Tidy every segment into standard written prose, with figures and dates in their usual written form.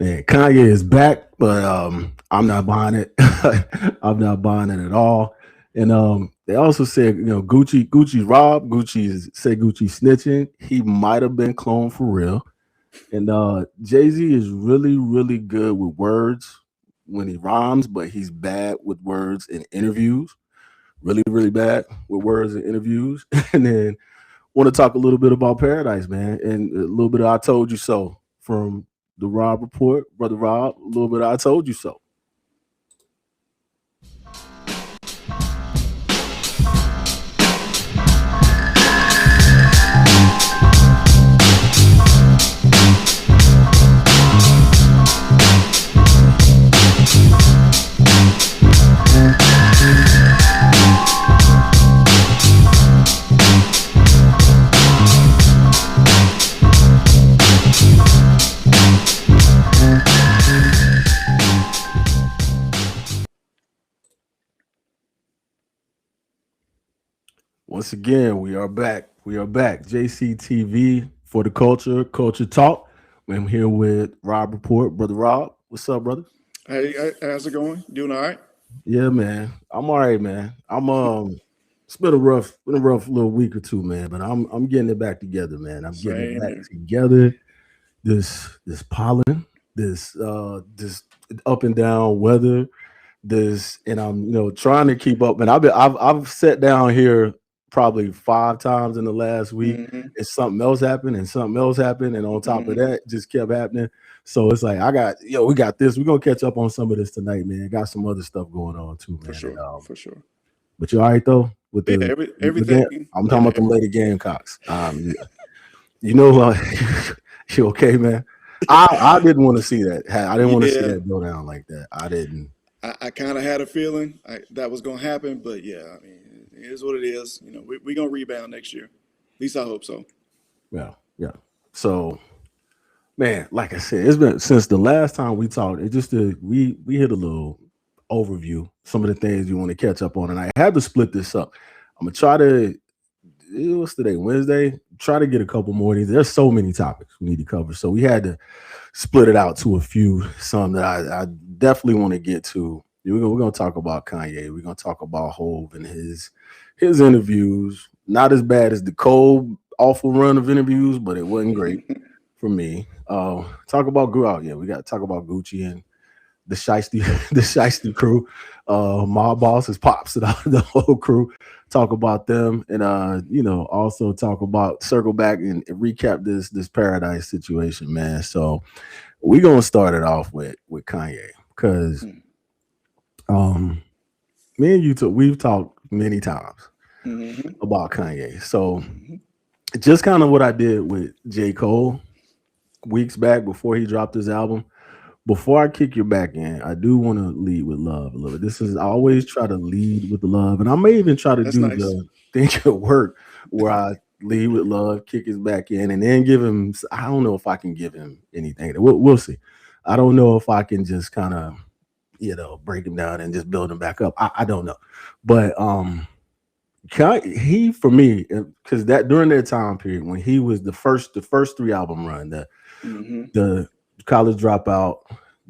Man, Kanye is back, but I'm not buying it. I'm not buying it at all. And they also said, Gucci's robbed. Gucci snitching. He might have been cloned for real. And Jay Z is really, really good with words when he rhymes, but he's bad with words in interviews. Really, really bad with words in interviews. And then want to talk a little bit about Paradise, man, and a little bit of I Told You So from the Rob Report, Brother Rob, a little bit of I Told You So. Once again, we are back. We are back. JCTV for the culture talk. I'm here with Rob Report, Brother Rob. What's up, brother? Hey, how's it going? Doing all right? Yeah, man. I'm all right, man. It's been a rough little week or two, man, but I'm getting it back together, man. I'm getting it Same back here. together. This pollen, this up and down weather, this, and I'm trying to keep up. And I've sat down here probably 5 times in the last week, Hmm. and something else happened, and something else happened, and on top of Hmm. that, just kept happening. So it's like we got this. We're gonna catch up on some of this tonight, man. Got some other stuff going on too, For man. And sure. For sure. but you all right though with Yeah, the game? everything. I'm talking Yeah. about them lady Gamecocks. You know, you okay, man? I didn't want to see that. I didn't want to see Yeah. that go down like that. I didn't. I kind of had a feeling that was going to happen, but yeah, I mean, it is what it is. We're going to rebound next year. At least I hope so. Yeah, yeah. So, man, like I said, it's been since the last time we talked. It just we hit a little overview, some of the things you want to catch up on, and I had to split this up. I'm gonna try to. What's today? Wednesday. Try to get a couple more of these. There's so many topics we need to cover, so we had to split it out to a few. Some that I definitely want to get to. We're gonna talk about Kanye. We're gonna talk about Hove and his interviews. Not as bad as the cold, awful run of interviews, but it wasn't great for me. Talk about Out. Yeah, we got to talk about Gucci and the Shiesty, the Shiesty crew, my boss, his pops, and the whole crew. Talk about them, and also talk about circle back and recap this Paradise situation, man. So we're gonna start it off with Kanye because um, me and you we've talked many times Hmm. about Kanye. So just kind of what I did with J. Cole weeks back before he dropped his album. Before I kick you back in, I do want to lead with love a little bit. I always try to lead with the love, and I may even try to That's do nice. the think at work where I lead with love, kick his back in, and then give him. I don't know if I can give him anything. We'll see. I don't know if I can just kind of break him down and just build him back up. I don't know, but he for me because that during that time period when he was the first three album run Hmm. the college dropout,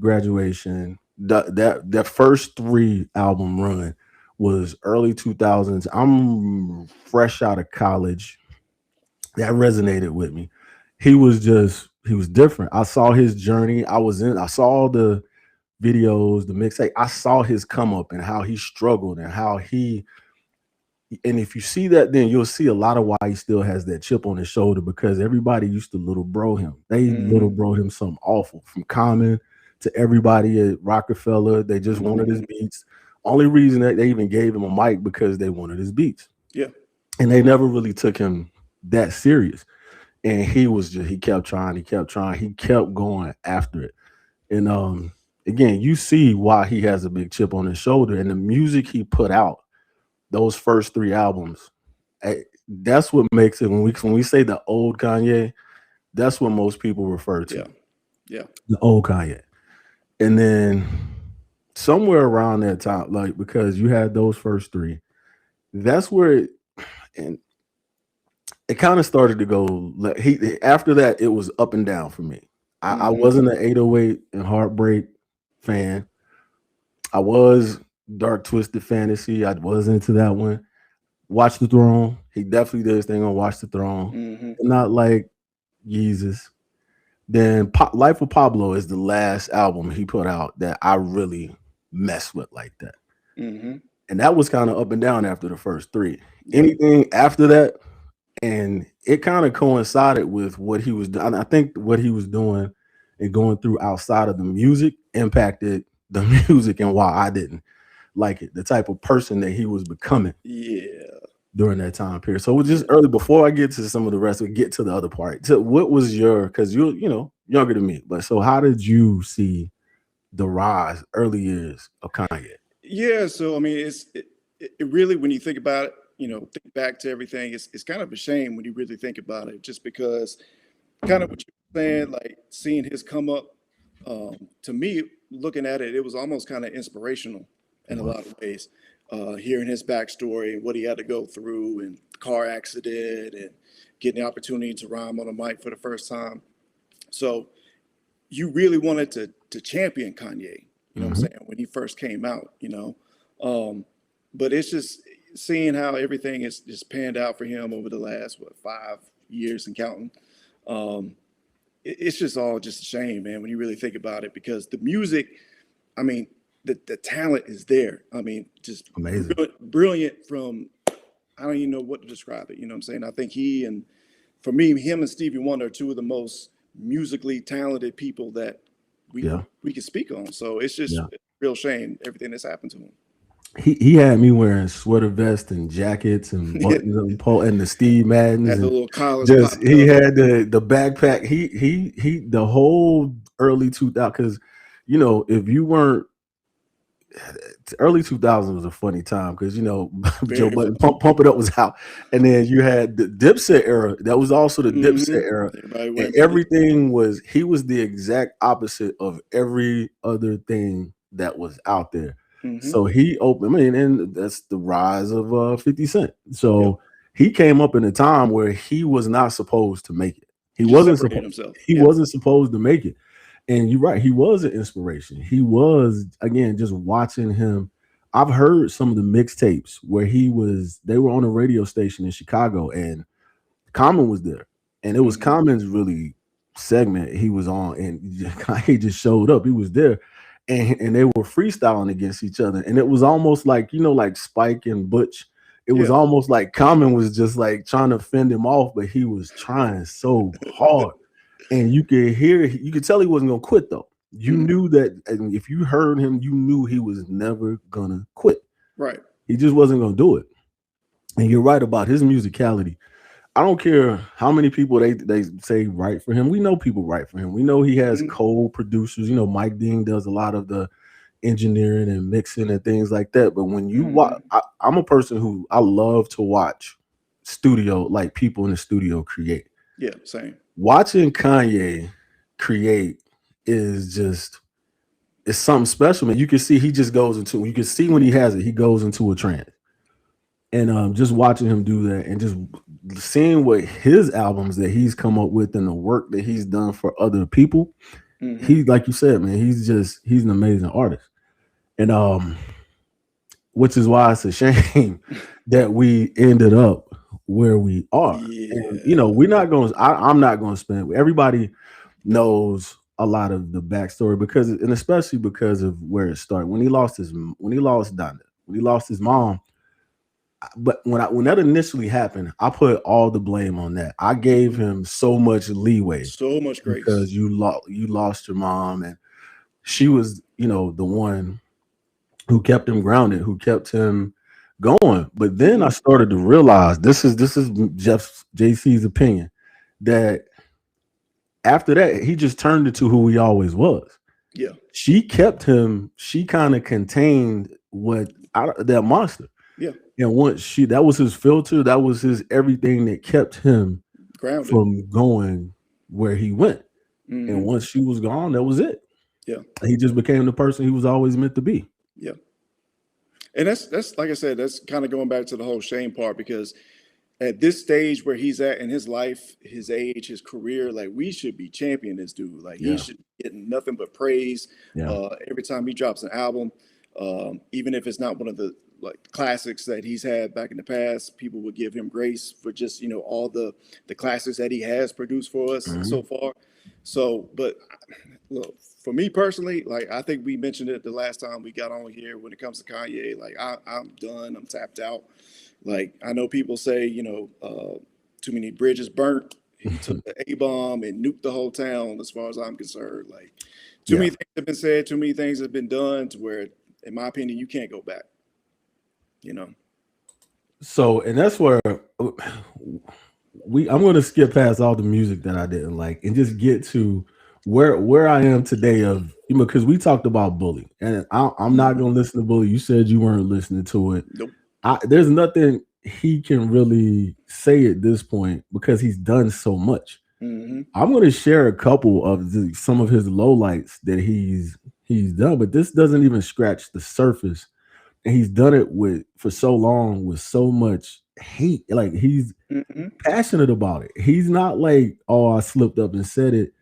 graduation, that first three album run was early 2000s. I'm fresh out of college. That resonated with me. He was different. I saw his journey. I saw the videos, the mixtape. I saw his come up and how he struggled and how he and if you see that, then you'll see a lot of why he still has that chip on his shoulder because everybody used to little bro him. They little Hmm. bro him something awful from Common to everybody at Rockefeller. They just wanted his Hmm. beats. Only reason that they even gave him a mic because they wanted his beats, Yeah. and they never really took him that serious. And he kept trying, he kept going after it. And again, you see why he has a big chip on his shoulder, and the music he put out those first three albums that's what makes it when we say the old Kanye, that's what most people refer to Yeah. Yeah. the old Kanye. And then somewhere around that time, like because you had those first three, that's where and it kind of started to go. Like he after that, it was up and down for me. I wasn't an 808 and Heartbreak fan. I was Dark Twisted Fantasy. I was into that one. Watch the Throne. He definitely did his thing on Watch the Throne. Not like Yeezus. Then Life of Pablo is the last album he put out that I really messed with like that. And that was kind of up and down after the first three. Anything after that, and it kind of coincided with what he was doing. I think what he was doing and going through outside of the music impacted the music and why I didn't like it. The type of person that he was becoming. During that time period. So just early before I get to some of the rest, we get to the other part. So what was your, because you're younger than me, but so how did you see the rise early years of Kanye? Yeah, so I mean, it really, when you think about it, think back to everything, it's kind of a shame when you really think about it, just because kind of what you're saying, like seeing his come up, to me, looking at it, it was almost kind of inspirational in a lot of ways. Hearing his backstory and what he had to go through, and the car accident, and getting the opportunity to rhyme on a mic for the first time. So you really wanted to champion Kanye, you know what I'm saying, when he first came out, but it's just seeing how everything is just panned out for him over the last 5 years and counting. It's just all just a shame, man, when you really think about it, because the music, I mean, the talent is there. I mean, just amazing, brilliant from, I don't even know what to describe it. You know what I'm saying? I think for me, him and Stevie Wonder are two of the most musically talented people that we can speak on. So it's just a real shame, everything that's happened to him. He had me wearing sweater vests and jackets and buttons and the Steve Maddens, had the and little collars just he up. had the backpack. He the whole early 2000s, because if you weren't, early 2000s was a funny time, because Joe Budden, Pump It Up was out, and then you had the Dipset era. That was also the Dipset era, and everything was, he was the exact opposite of every other thing that was out there. So he opened, I mean, and that's the rise of 50 Cent. So he came up in a time where he was not supposed to make it. He wasn't supposed to make it. And you're right, he was an inspiration. He was, again, just watching him. I've heard some of the mixtapes where they were on a radio station in Chicago, and Common was there. And it was Common's really segment he was on, and he just showed up. He was there. And they were freestyling against each other. And it was almost like, like Spike and Butch. It was almost like Common was just like trying to fend him off, but he was trying so hard. And you could tell he wasn't gonna quit though. You knew that, and if you heard him, you knew he was never gonna quit. Right. He just wasn't gonna do it. And you're right about his musicality. I don't care how many people they say write for him. We know people write for him. We know he has co-producers. Mike Dean does a lot of the engineering and mixing and things like that. But when you watch, I'm a person who I love to watch studio, like people in the studio create. Yeah, same. Watching Kanye create is just, it's something special, man. You can see he just goes into, you can see when he has it, he goes into a trance. And just watching him do that, and just seeing what his albums that he's come up with and the work that he's done for other people, he's, like you said, man, he's an amazing artist. And which is why it's a shame that we ended up where we are. And, we're not going to, I'm not going to spend, everybody knows a lot of the backstory, because, and especially because of where it started. When he lost Donda, when he lost his mom. But when that initially happened, I put all the blame on that. I gave him so much leeway, so much grace, because you lost your mom, and she was, the one who kept him grounded, who kept him going. But then I started to realize, this is JC's opinion, that after that he just turned into who he always was. Yeah, she kept him. She kind of contained that monster. Yeah. And once that was his filter, that was his everything that kept him grounded from going where he went. And once she was gone, that was it. Yeah. He just became the person he was always meant to be. Yeah. And that's like I said, that's kind of going back to the whole shame part, because at this stage where he's at in his life, his age, his career, like we should be championing this dude. Like he Yeah, should be getting nothing but praise yeah. every time he drops an album. Even if it's not one of the like classics that he's had back in the past, people would give him grace for just all the classics that he has produced for us so Mhm. far. So, but look, for me personally, like I think we mentioned it the last time we got on here when it comes to Kanye. Like I'm done. I'm tapped out. Like I know people say, too many bridges burnt. He took the A bomb and nuked the whole town. As far as I'm concerned, like too Yeah. many things have been said, too many things have been done to where, in my opinion, you can't go back. You know. So, and that's where I'm going to skip past all the music that I didn't like and just get to where I am today. Of because we talked about Bully, and I'm not Mhm. going to listen to Bully. You said you weren't listening to it. Nope. There's nothing he can really say at this point because he's done so much. Hmm. I'm going to share a couple of some of his lowlights that he's done, but this doesn't even scratch the surface. And he's done it with for so long with so much hate. Like he's Hmm. passionate about it. He's not like, oh, I slipped up and said it.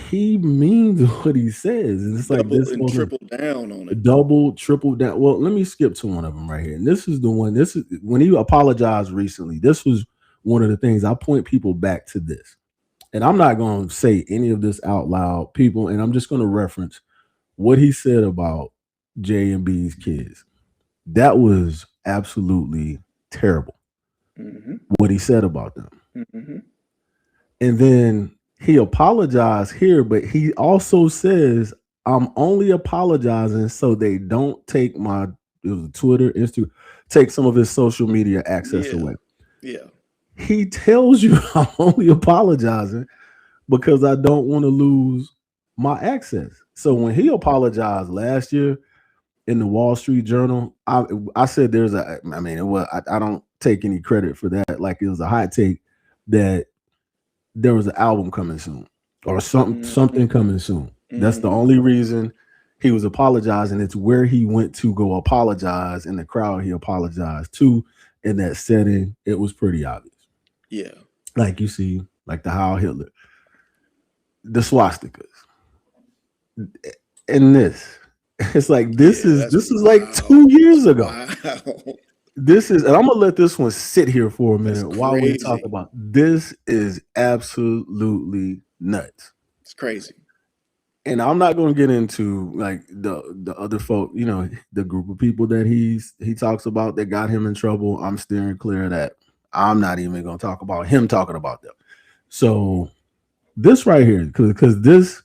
He means what he says, and it's like Double this and goes triple down on it. double, triple down. Well, let me skip to one of them right here. And this is the one. This is when he apologized recently. This was one of the things I point people back to this. And I'm not going to say any of this out loud, people, and I'm just going to reference what he said about J and B's kids. That was absolutely terrible. Hmm. What he said about them. Hmm. And then he apologized here, but he also says, I'm only apologizing so they don't take my it was Twitter, Instagram, take some of his social media access Yeah. away. Yeah. He tells you I'm only apologizing because I don't want to lose my access. So when he apologized last year in the Wall Street Journal, I said there's a I mean it was I don't take any credit for that. Like it was a hot take that there was an album coming soon or something Hmm. coming soon. That's the Hmm. only reason he was apologizing. It's where he went to go apologize in the crowd he apologized to in that setting. It was pretty obvious. Yeah. Like you see, like the Heil Hitler, the swastikas, and this. It's like Yeah. That's this is like wow. 2 years ago. Wow. This is, and I'm gonna let this one sit here for a That's minute while we talk crazy. about this. Is absolutely nuts. It's crazy. And I'm not going to get into like the other folk, the group of people that he talks about that got him in trouble. I'm steering clear of that. I'm not even going to talk about him talking about them. So this right here, because this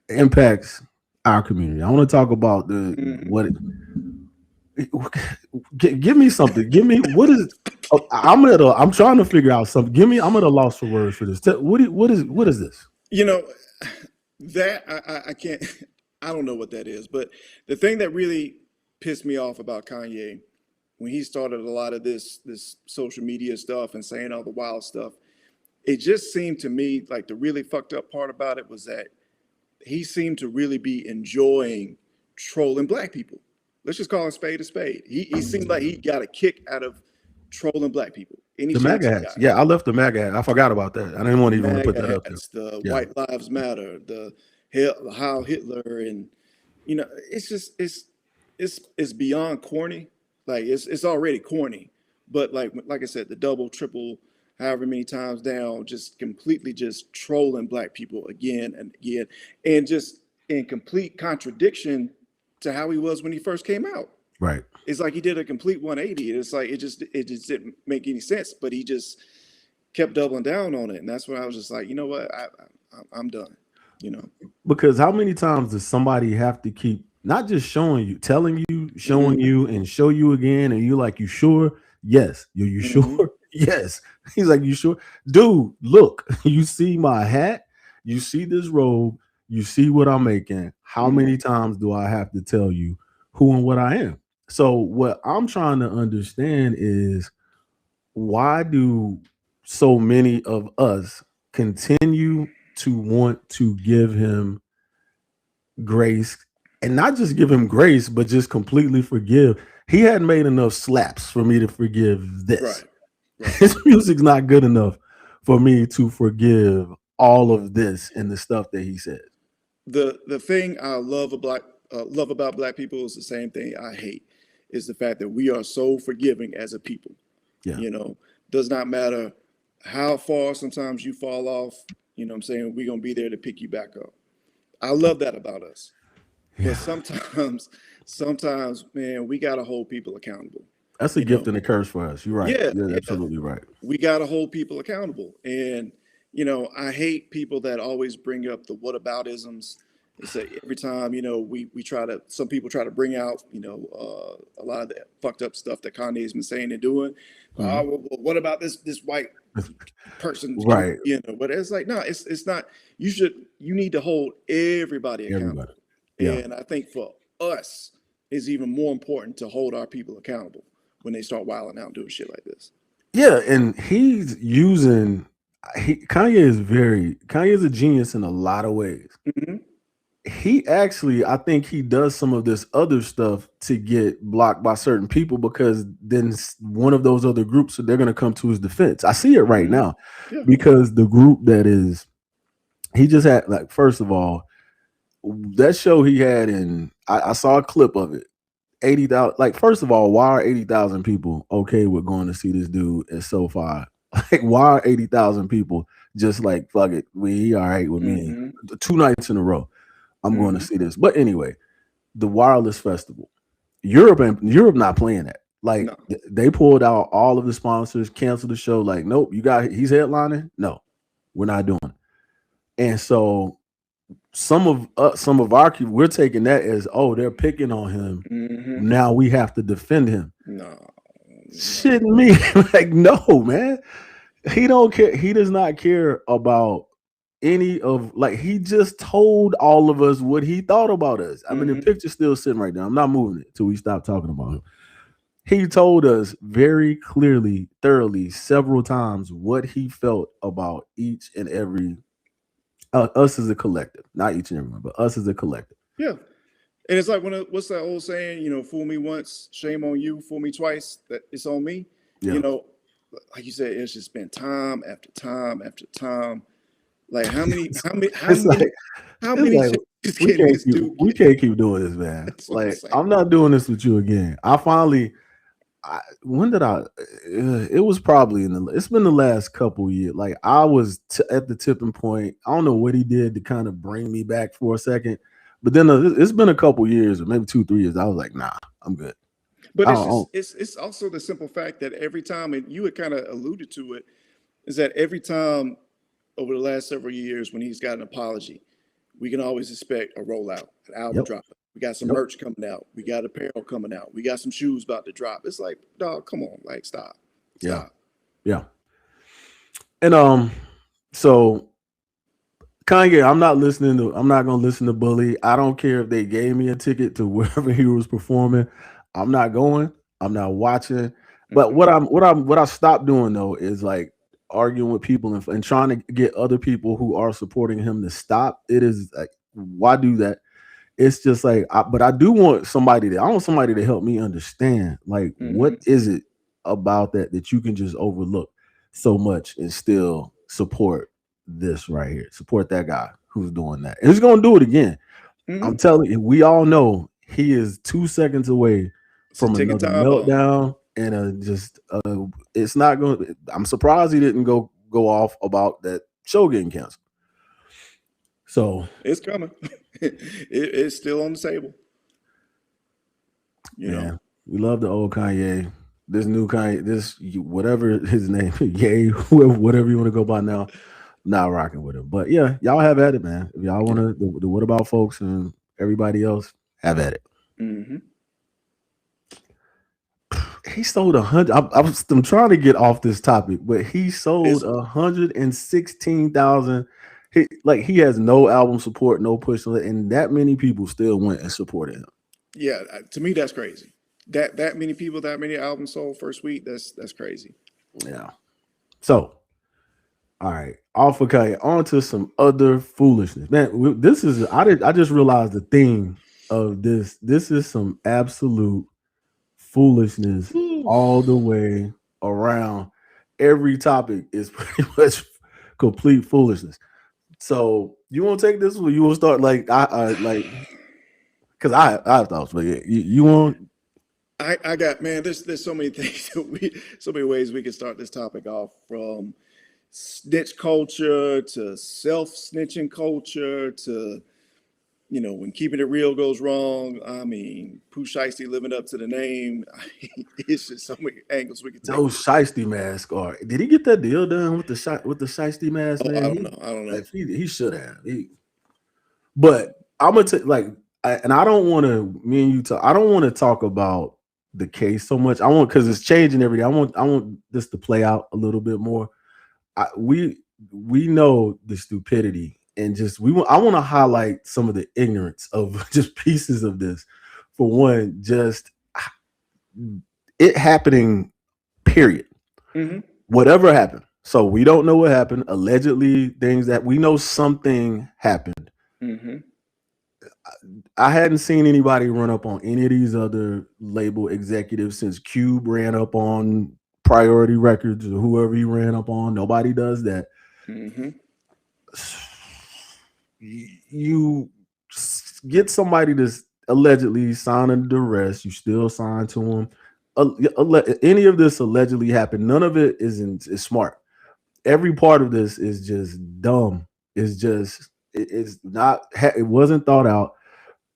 impacts our community. I want to talk about the Hmm. what. Give me something. Give me what is. I'm trying to figure out something. Give me. I'm at a loss for words for this. What is this? You know, that I can't, I don't know what that is. But the thing that really pissed me off about Kanye when he started a lot of this social media stuff and saying all the wild stuff, it just seemed to me like the really fucked up part about it was that he seemed to really be enjoying trolling black people. Let's just call him spade a spade. He seemed like he got a kick out of trolling black people any The chance MAGA he hats. got. Yeah, I left the MAGA hat. I forgot about that. I didn't want The to even put MAGA that up there. hats, the Yeah. White Lives Matter, the Heil Hitler, and it's just it's beyond corny. Like it's already corny, but like I said, the double, triple, however many times down, just completely just trolling black people again and again, and just in complete contradiction to how he was when he first came out. Right. It's like he did a complete 180. It's like it just didn't make any sense, but he just kept doubling down on it, and that's when I was just like, you know what, I'm done. You know. Because how many times does somebody have to keep not just showing you, telling you, showing Hmm. you, and show you again, and you like, you sure? Yes. You Hmm. sure? Yes. He's like, you sure? Dude, look, you see my hat, you see this robe, you see what I'm making. How Hmm. many times do I have to tell you who and what I am? So what I'm trying to understand is why do so many of us continue to want to give him grace and not just give him grace, but just completely forgive? He hadn't made enough slaps for me to forgive this. Right. Right. His music's not good enough for me to forgive all of this and the stuff that he says. The thing I love about black people is the same thing I hate, is the fact that we are so forgiving as a people. Yeah. You know, does not matter how far sometimes you fall off. You know what I'm saying? We're gonna be there to pick you back up. I love that about us. But Yeah. sometimes, man, we gotta hold people accountable. That's a You gift know, and a curse for us. You're right. yeah, You're yeah. absolutely right. We gotta hold people accountable. And I hate people that always bring up the whataboutisms. They say every time, we try to, some people try to bring out, a lot of the fucked up stuff that Kanye's been saying and doing. Mhm. Well, what about this white person? Right. But it's like, no, it's not. You need to hold everybody Everybody. accountable. Yeah. And I think for us, it's even more important to hold our people accountable when they start wilding out and doing shit like this. Yeah. And he's using Kanye is a genius in a lot of ways. Hmm. He actually, I think he does some of this other stuff to get blocked by certain people because then one of those other groups, they're going to come to his defense. I see it right Hmm. now Yeah. because the group that is, he just had, like, first of all, that show he had in, I saw a clip of it. 80,000, like, first of all, why are 80,000 people okay with going to see this dude at SoFi? Like, why are 80,000 people just like, fuck it, he all right with me? Hmm. 2 nights in a row, I'm going to Hmm. see this. But anyway, the Wireless Festival, Europe not playing that. Like, No. they pulled out all of the sponsors, canceled the show. Like, nope, he's headlining. No, we're not doing it. And so some of our people, we're taking that as, oh, they're picking on him. Hmm. Now we have to defend him. No. No. Shitting me. Like, no, man. He don't care. He does not care about any of, like, he just told all of us what he thought about us. I mean, the Hmm. picture's still sitting right now. I'm not moving it till we stop talking about him. He told us very clearly, thoroughly, several times what he felt about each and every us as a collective, not each and every one, but us as a collective. Yeah. And it's like what's that old saying? Fool me once, shame on you. Fool me twice, that it's on me. You Yeah. know, like you said, it's just been time after time after time. Like It's like how it's many like chances can this dude we get? can't keep doing this, man. That's what I'm Like, saying. I'm not doing this with you again. When did it was probably it's been the last couple years. Like, I was at the tipping point. I don't know what he did to kind of bring me back for a second, but then it's been a couple years, or maybe 2 3 years. I was like, nah, I'm good. But I it's don't. just it's also the simple fact that every time, and you had kind of alluded to it, is that every time over the last several years when he's got an apology, we can always expect a rollout, an album Yep. drop. We got some Yep. merch coming out. We got apparel coming out. We got some shoes about to drop. It's like, dog, come on, like stop, Yeah. stop. Yeah. And so Kanye, I'm not gonna listen to Bully. I don't care if they gave me a ticket to wherever he was performing. I'm not going. I'm not watching. But Hmm. what I stopped doing though is, like, arguing with people and trying to get other people who are supporting him to stop. It is like, why do that? It's just like, but I want somebody to help me understand, like, what Hmm. is it about that you can just overlook so much and still support this right here, support that guy who's doing that, and he's gonna do it again. I'm Hmm. telling you, we all know he is 2 seconds away It's a from ticking another time bomb. meltdown, and it's not going. I'm surprised he didn't go off about that show getting canceled. So It's coming. It's still on the table. You know. man, we love the old Kanye. This new Kanye, whatever his name, Ye, whatever you want to go by now, not rocking with him. But yeah, y'all have at it, man. If y'all want Yeah. to, the what about folks and everybody else, have at it. Hmm. He sold 100. I'm trying to get off this topic, but he sold It's 116,000. He has no album support, no push, and that many people still went and supported him. yeah. To me, that's crazy. That many people, that many albums sold first week. That's crazy. Yeah. So, all right, off of Kanye, on to some other foolishness. Man, this is I just realized the theme of this. This is some absolute foolishness Whew. all the way around. every topic is pretty much complete foolishness. So you want to take this, or you want to start like I like because I have thoughts, but yeah, you want I got man. There's so many things that so many ways we can start this topic off, from snitch culture to self snitching culture to, when keeping it real goes wrong. I mean, Pooh Shiesty living up to the name. It's just so many angles we could take. those Shiesty mask, or did he get that deal done with the Shiesty mask, Oh, I man? don't He know. I don't know. like he should have. But I'm gonna take like, and I don't want to. Me and you talk. I don't want to talk about the case so much. I want because it's changing every day. I want this to play out a little bit more. We know the stupidity and just I want to highlight some of the ignorance of just pieces of this. For one, just it happening. Period. Hmm. Whatever happened. So we don't know what happened. Allegedly, things that we know something happened. Hmm. I hadn't seen anybody run up on any of these other label executives since Cube ran up on Priority Records or whoever he ran up on. Nobody does that. Hmm. You get somebody to allegedly sign under duress, you still sign to them. Any of this allegedly happened. None of it is smart. Every part of this is just dumb. It's just it's not. It wasn't thought out.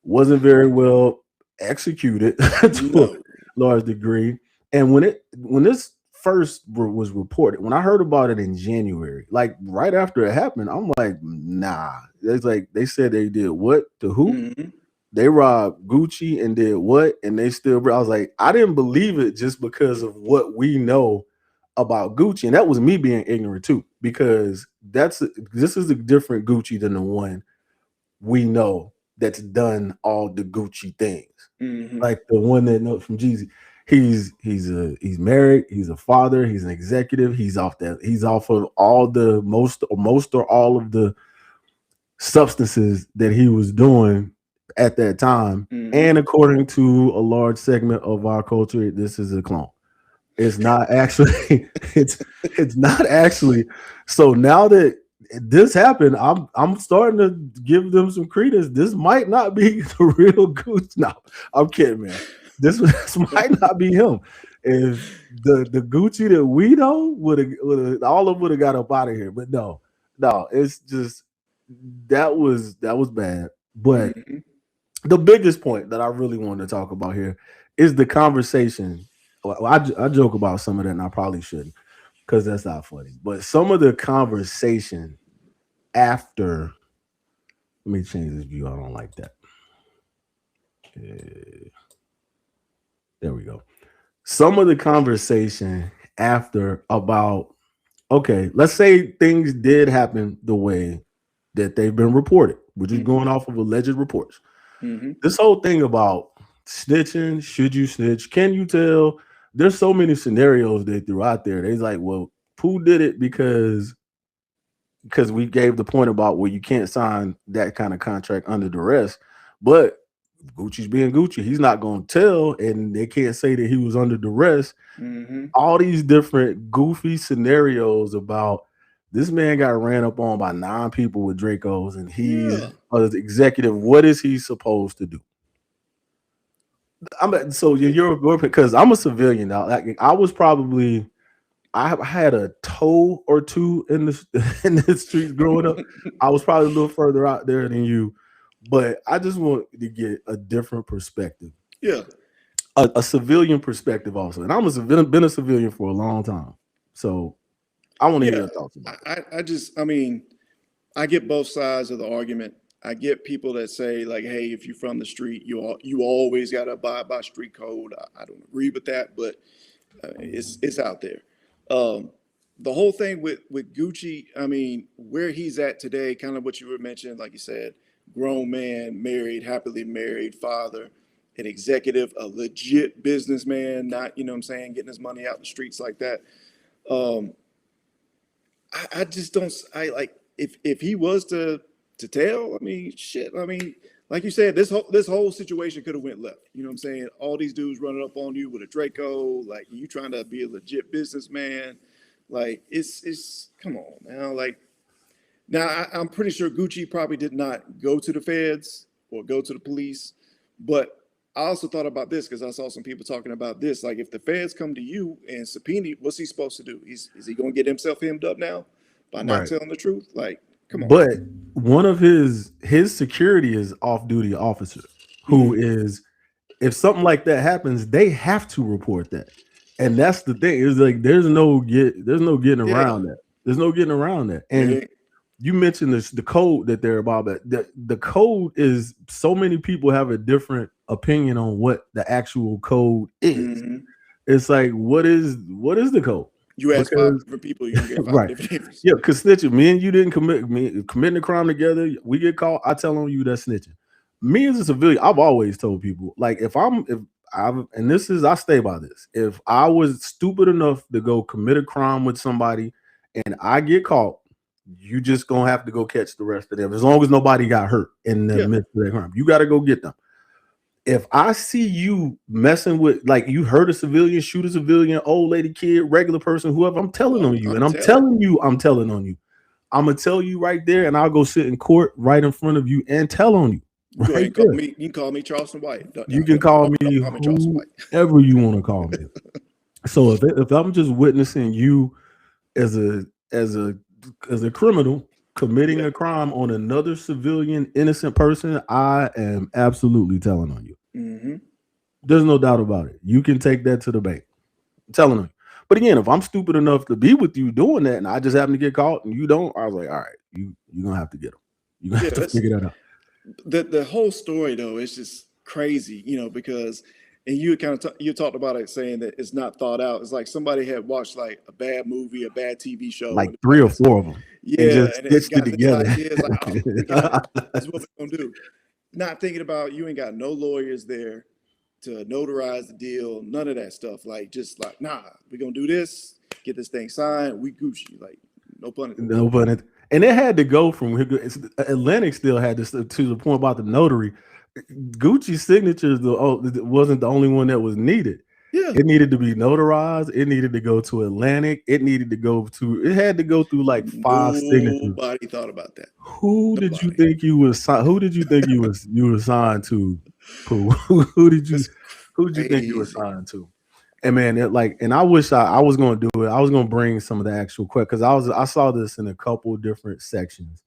Wasn't very well executed to a No. large degree. And when this first was reported, when I heard about it in January, like right after it happened, I'm like, nah. It's like they said they did what to who? Hmm. They robbed Gucci and did what? And they still. I was like, I didn't believe it just because of what we know about Gucci, and that was me being ignorant too, because this is a different Gucci than the one we know that's done all the Gucci things. Hmm. Like the one that knows from Jeezy. He's married, he's a father, he's an executive, he's off of all the most or all of the substances that he was doing at that time. Hmm. And according to a large segment of our culture, this is a clone. It's not actually it's not actually. So now that this happened, I'm starting to give them some credence. This might not be the real Goose. No, I'm kidding, man. This might not be him. If the Gucci that we know would have all of them would have got up out of here. But no, it's just that was bad. But Hmm. the biggest point that I really wanted to talk about here is the conversation. Well, I joke about some of that, and I probably shouldn't because that's not funny. But some of the conversation after, let me change this view. I don't like that. Uh, there we go. Some of the conversation after about, okay, let's say things did happen the way that they've been reported. We're just Hmm. going off of alleged reports. Hmm. This whole thing about snitching, should you snitch? Can you tell? There's so many scenarios they threw out there. They's like, well, Pooh did it because we gave the point about where you can't sign that kind of contract under duress. But Gucci's being Gucci, he's not going to tell, and they can't say that he was under duress. Hmm. All these different goofy scenarios about this man got ran up on by 9 people with Dracos, and he's Yeah. an executive. What is he supposed to do? So you're because I'm a civilian now. Like I was probably I had a toe or two in the in the streets growing up. I was probably a little further out there than you, but I just want to get a different perspective, Yeah. a civilian perspective also. And been a civilian for a long time, so I want to hear Yeah. your thoughts about that. I mean, I get both sides of the argument. I get people that say like, "Hey, if you're from the street, you always got to abide by street code." I don't agree with that, but it's out there. Um, the whole thing with Gucci, I mean, where he's at today, kind of what you were mentioning, like you said, grown man, married, happily married, father, an executive, a legit businessman, not what I'm saying, getting his money out the streets like that. Um, I just don't. I like if he was to tell. I mean, shit. I mean, like you said, this whole situation could have went left. You know what I'm saying? All these dudes running up on you with a Draco, like you trying to be a legit businessman. Like it's come on now. Like now I'm pretty sure Gucci probably did not go to the feds or go to the police, but I also thought about this because I saw some people talking about this. Like, if the feds come to you and subpoena, what's he supposed to do? Is he going to get himself hemmed up now by not Right. telling the truth? Like, come on. But one of his security is off-duty officer who Mhm. is, if something like that happens, they have to report that. And that's the thing. Is like there's no getting Yeah. around that. There's no getting around that. And Yeah. you mentioned this, the code that they're about. But the code is, so many people have a different opinion on what the actual code is. Mhm. It's like, what is the code? You ask five Because different people, you're gonna get five right, different answers. yeah, because snitching, me and you didn't committing a crime together. We get caught. I tell on you, that's snitching. Me as a civilian, I've always told people, like, if I'm, and this is, I stay by this. If I was stupid enough to go commit a crime with somebody and I get caught, you just gonna have to go catch the rest of them. As long as nobody got hurt in the Yeah. midst of that crime, you got to go get them. If I see you messing with, like, you hurt a civilian, shoot a civilian, old lady, kid, regular person, whoever, I'm telling on you. I'm And I'm telling. telling you, I'm telling on you. I'm gonna tell you right there, and I'll go sit in court right in front of you and tell on you Go ahead right and call there. me. You can call me Charleston White. You can call me Don't call me Charleston White. whoever you want to call me. So if I'm just witnessing you as a criminal committing Yeah. a crime on another civilian, innocent person, I am absolutely telling on you. Mm-hmm. There's no doubt about it. You can take that to the bank. I'm telling you. But again, if I'm stupid enough to be with you doing that, and I just happen to get caught and you don't, I was like, all right, you're gonna have to get them. You're gonna Yeah. have to That's figure that out. the whole story though. It's just crazy, because and you kind of you talked about it saying that it's not thought out. It's like somebody had watched like a bad movie, a bad TV show Like in the three or past. four of them, and Yeah, just and it stitched it got this together. idea. It's like, oh, we got it. This is what we're gonna do. Not thinking about you ain't got no lawyers there to notarize the deal, none of that stuff. Like, just like, nah, we're gonna do this, get this thing signed, we Gucci. Like, no pun intended. No, but and it had to go from Atlantic still had this to the point about the notary. Gucci's signature wasn't the only one that was needed. Yeah. It needed to be notarized. It needed to go to Atlantic. It had to go through like 5 signatures. Nobody thought about that. Who did you Nobody. think you was? Who did you think you were signed to? Pooh? Who did you think you were Crazy. signed to? And man, and I wish I was going to do it. I was going to bring some of the actual questions, because I saw this in a couple different sections.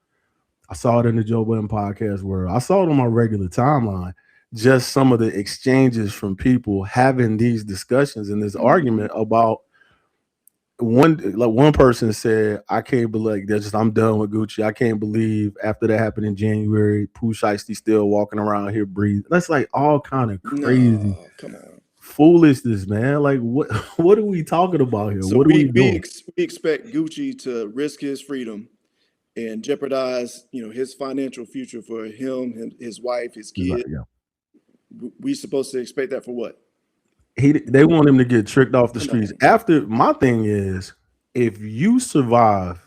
I saw it in the Joe Budden podcast where I saw it on my regular timeline. Just some of the exchanges from people having these discussions and this argument about one person said, I can't believe I'm done with Gucci. I can't believe after that happened in January, Pooh Shiesty still walking around here breathing. That's like all kind of crazy. No, come on. Foolishness, man. Like, what are we talking about here? So What are we doing? we expect Gucci to risk his freedom and jeopardize, his financial future for him, his wife, his kid. Yeah. We supposed to expect that for what? They want him to get tricked off the Come streets. on. After, my thing is, if you survive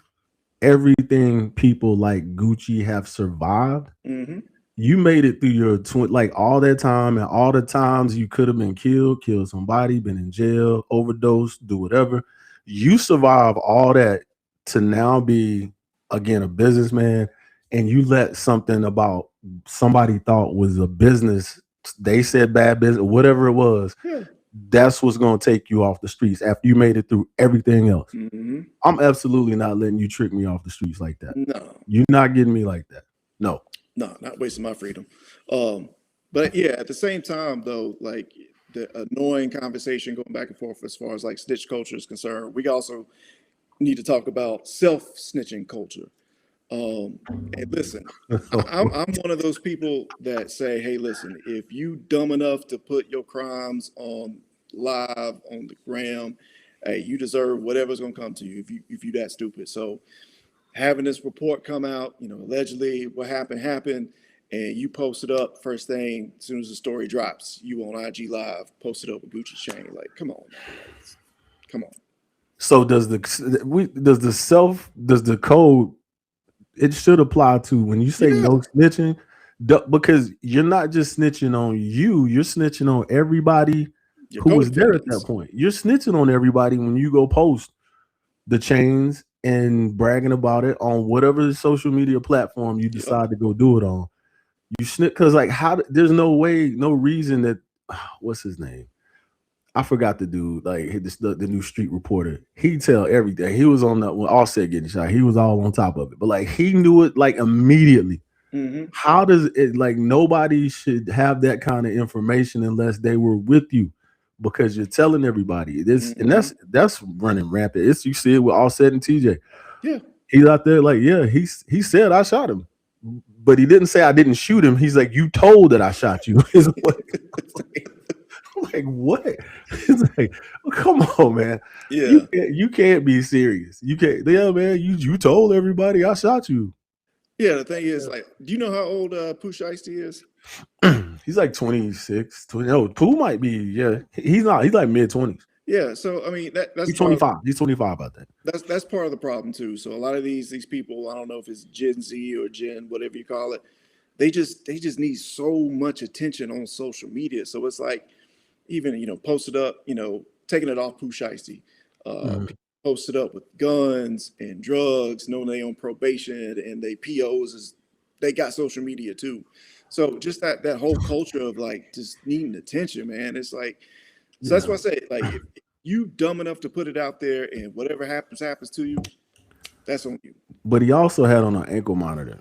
everything people like Gucci have survived, Mm-hmm. you made it through your like all that time, and all the times you could have been killed somebody, been in jail, overdose, do whatever. You survive all that to now be, again, a businessman, and you let something about somebody thought was a business, they said bad business, whatever it was. Yeah. That's what's going to take you off the streets after you made it through everything else. Mm-hmm. I'm absolutely not letting you trick me off the streets like that. No. You're not getting me like that. No, not wasting my freedom. But yeah, at the same time though, like the annoying conversation going back and forth as far as like snitch culture is concerned, we also need to talk about self-snitching culture. And listen, I'm one of those people that say, hey, listen, if you dumb enough to put your crimes on live on the gram, hey, you deserve whatever's gonna come to you if you that stupid. So having this report come out, allegedly what happened, and you post it up first thing as soon as the story drops, you on IG Live, post it up with Gucci's chain. Like, come on, come on. So does the code? It should apply to when you say no snitching, because you're not just snitching on you, you're snitching on everybody who was there at that point. You're snitching on everybody when you go post the chains and bragging about it on whatever social media platform you Yep. decide to go do it on. You snitch because like there's no way, no reason that what's his name? I forgot the dude, like the new street reporter. He tell everything. He was on the when Offset getting shot. He was all on top of it, but like he knew it like immediately. Hmm. How does it like nobody should have that kind of information unless they were with you because you're telling everybody this and Hmm. that's running rampant. It's you see it with Offset and TJ. Yeah. He's out there like, yeah, he said I shot him. But he didn't say I didn't shoot him. He's like, you told that I shot you. It's like what? It's like, oh, come on, man. Yeah. You can't be serious. You can't. Yeah, man. You told everybody I shot you. Yeah. The thing is, like, do you know how old Pooh Shiesty is? He's like 26, 20. No, Pooh might be. Yeah, he's not. He's like mid 20s. Yeah. So I mean, that's He's part of 25. He's 25 about that. that's part of the problem too. So a lot of these people, I don't know if it's Gen Z or Gen whatever you call it, they just need so much attention on social media. So it's like even posted up, taking it off Pooh Shiesty. Mhm. People posted up with guns and drugs, knowing they on probation and they POs is they got social media too. So just that whole culture of like just needing attention, man. It's like so that's Yeah, why I say like if you dumb enough to put it out there and whatever happens to you, that's on you. but he also had on an ankle monitor,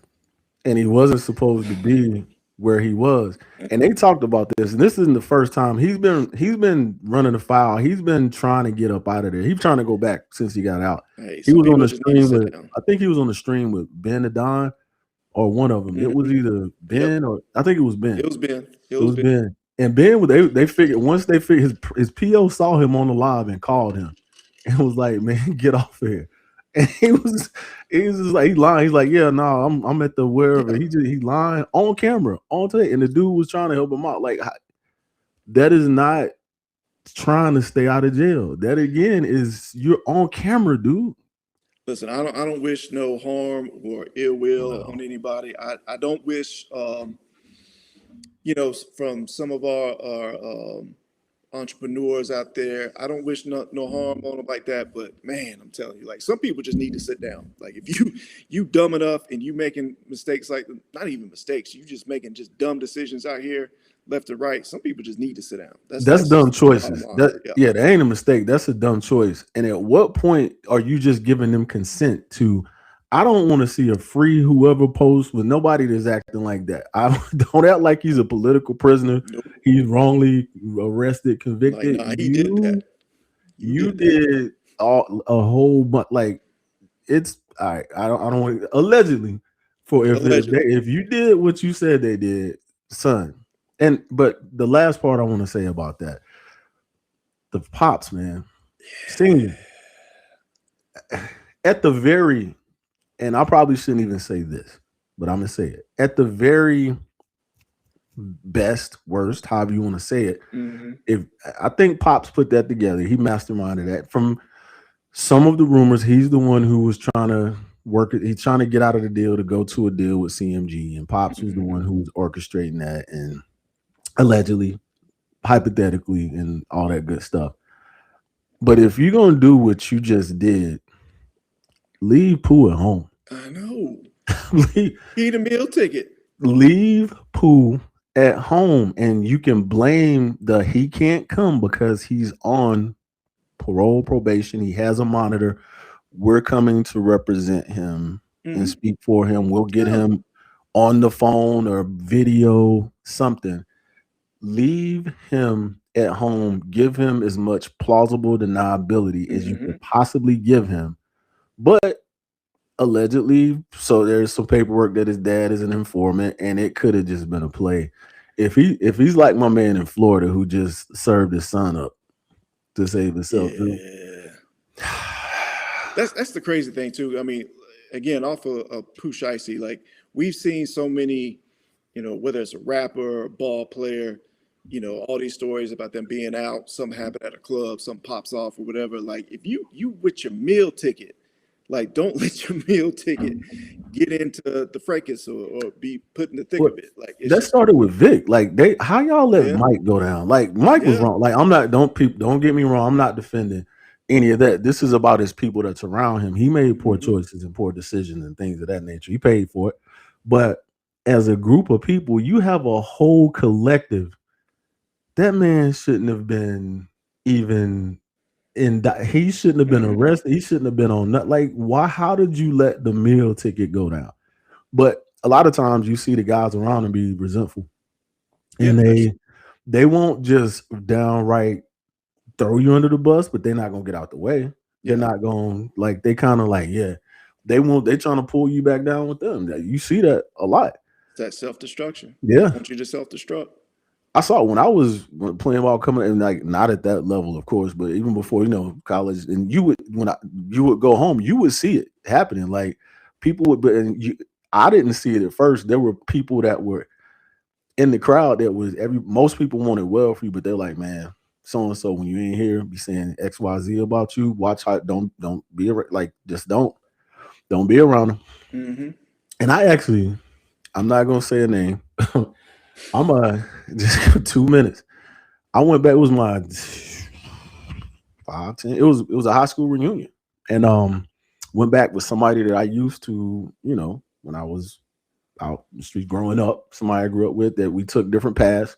and he wasn't supposed to be where he was. And they talked about this, and this isn't the first time he's been running a foul. He's been trying to get up out of there. He's trying to go back since he got out. Hey, He some was on people the just need to stream sit with down. I think he was on the stream with Ben the Don or one of them. It was Hmm. either Yep, Ben or I think it was it Ben. was Ben. It It was was Ben. Ben. And Ben, they figured once they figured his PO saw him on the live and called him and was like, "Man, get off here." And he was just like he lying. He's like, "Yeah, no, I'm at the wherever." Yeah. He's lying on camera on tape, and the dude was trying to help him out. Like that is not trying to stay out of jail. That again is you're on camera, dude. Listen, I don't wish no harm or ill will Well, on anybody. I don't wish from some of our entrepreneurs out there. I don't wish no harm on them like that. But man, I'm telling you, like some people just need to sit down. Like if you dumb enough and you making mistakes like not even mistakes, you just making just dumb decisions out here, left or right. Some people just need to sit down. That's that's that's dumb just the bottom choices. line. That Yeah. yeah, that ain't a mistake. That's a dumb choice. And at what point are you just giving them consent to? I don't want to see a free whoever post with nobody that's acting like that. I don't act like he's a political prisoner. Nope. He's wrongly arrested, Like convicted. nah, he did that. You You did that. did a whole bunch. Like it's all right. I don't want allegedly for Allegedly. if you did what you said they did, son. And but the last part I want to say about that, the pops, man, senior at the very, and I probably shouldn't even say this, but I'm gonna say it at the very best, worst, however you want to say it. Hmm. If I think Pops put that together, he masterminded that. From some of the rumors, he's the one who was trying to work it. He's trying to get out of the deal to go to a deal with CMG, and Pops was the one Hmm. who was orchestrating that and allegedly, hypothetically, and all that good stuff. But if you're gonna do what you just did, leave Pooh at home. I know. leave, He the meal ticket. leave Pooh at home, and you can blame the he can't come because he's on parole probation. He has a monitor. We're coming to represent him and Hmm. speak for him. We'll get Yeah. him on the phone or video, something. Leave him at home. Give him as much plausible deniability as you Hmm. could possibly give him. But allegedly, so there's some paperwork that his dad is an informant, and it could have just been a play. If he's like my man in Florida who just served his son up to save himself, dude. Yeah. That's the crazy thing too. I mean, again, off of Pooh Shiesty, like we've seen so many, whether it's a rapper or a ball player, all these stories about them being out, something happened at a club, something pops off or whatever. Like if you with your meal ticket, like don't let your meal ticket get into the fracas or be put in the thick What of it. Like it's that just started with Vic. Like how y'all let yeah, Mike go down? Like Mike was yeah. wrong. Like I'm not don't get me wrong. I'm not defending any of that. This is about his people that's around him. He made poor Hmm. choices and poor decisions and things of that nature. He paid for it. But as a group of people, you have a whole collective. That man shouldn't have been even he shouldn't have been Hmm. arrested. He shouldn't have been on that. Like, why? How did you let the meal ticket go down? But a lot of times you see the guys around him be resentful, Yeah, and that's they won't just downright throw you under the bus, but they're not gonna get out the way. They're yeah. not going like they kind of like yeah, they won't. They trying to pull you back down with them. You see that a lot. It's that self destruction. They Yeah, want you to self destruct. I saw it when I was playing ball coming and like not at that level, of course, but even before college, and you would go home, you would see it happening. Like people would, but and you, I didn't see it at first. There were people that were in the crowd that was most people wanted well for you, but they're like, man, so and so when you ain't here, be saying X Y Z about you. Watch how don't be like just don't be around them. Hmm. And I'm not gonna say a name. I'm just 2 minutes. I went back. It was my 5, 10. It was a high school reunion, and went back with somebody that I used to, when I was out the street growing up. Somebody I grew up with that we took different paths,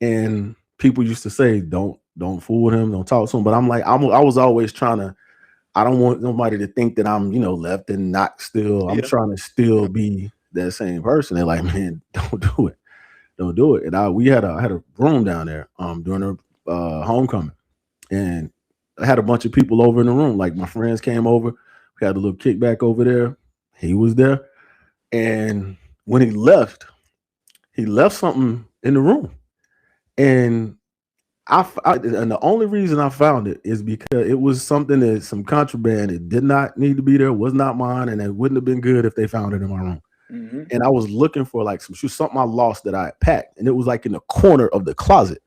and people used to say, "Don't fool with him, don't talk to him." But I'm like, I was always trying to. I don't want nobody to think that I'm, left and not still. I'm Yeah. trying to still be that same person. They're like, man, don't do it. And I had a room down there during the homecoming, and I had a bunch of people over in the room. Like my friends came over, we had a little kickback over there. He was there, and when he left something in the room, and and the only reason I found it is because it was something that some contraband. It did not need to be there. Was not mine, and it wouldn't have been good if they found it in my room. Hmm. And I was looking for like some shoes, something I lost that I had packed, and it was like in the corner of the closet.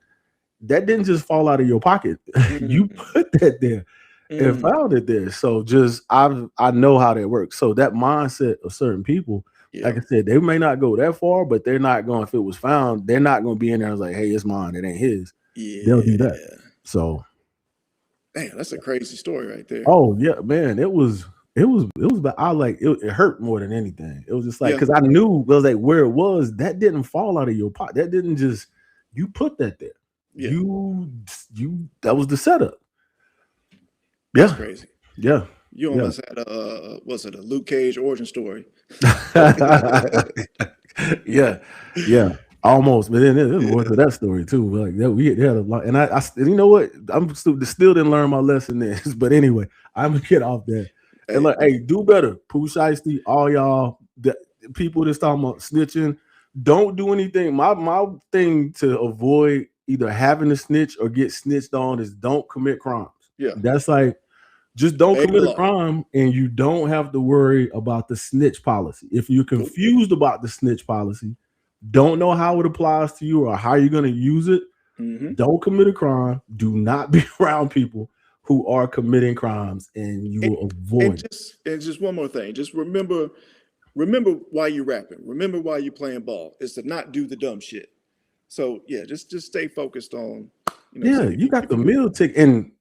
That didn't just fall out of your pocket. You Hmm. put that there and Hmm. found it there. So just I know how that works. So that mindset of certain people, Yeah. like I said, they may not go that far, but they're not going. If it was found, they're not going to be in there and like, hey, it's mine. It ain't his. They'll do that. Yeah. So, Damn, that's a crazy story right there. oh yeah, man, it was. But I like it hurt more than anything. It was just like Yeah. because I knew it was like where it was. That didn't fall out of your pocket. That didn't just you put that there. Yeah. You that was the setup. That's Yeah, crazy. yeah, You yeah. almost had a was it a Luke Cage origin story? Yeah, yeah, almost. But then there's more to that story too. Like that, we had a lot, and you know what? I'm still didn't learn my lesson there. But anyway, I'm gonna get off there. And Hey, like, hey, do better, Pooh Shiesty, all y'all, the people that's talking about snitching. Don't do anything. My thing to avoid either having to snitch or get snitched on is don't commit crimes. yeah, That's like just don't obey the commit a law. crime and you don't have to worry about the snitch policy. If you're Nope. confused about the snitch policy, don't know how it applies to you or how you're going to use it, Hmm. don't commit a crime. Do not be around people who are committing crimes and you And, will avoid it. and just one more thing. Just remember why you rapping. Remember why you playing ball. Is to not do the dumb shit. So yeah, just stay focused on, Yeah, saying you got if the you meal ticket. And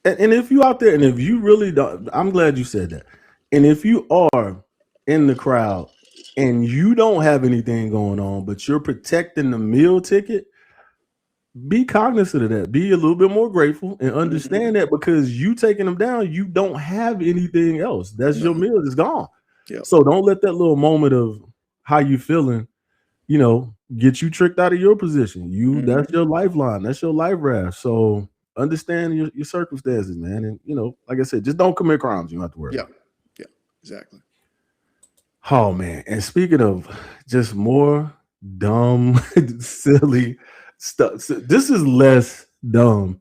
if you out there and if you really don't, I'm glad you said that. And if you are in the crowd and you don't have anything going on, but you're protecting the meal ticket, be cognizant of that. Be a little bit more grateful and mhm, understand that because you taking them down, you don't have anything else. That's your no, meal is gone. yeah, So don't let that little moment of how you feeling, get you tricked out of your position. That's hmm, your lifeline. That's your life raft. So understand your circumstances, man. And like I said, just don't commit crimes you don't have to worry yeah, about. yeah, exactly. Oh man. And speaking of just more dumb, silly stuff. So this is less dumb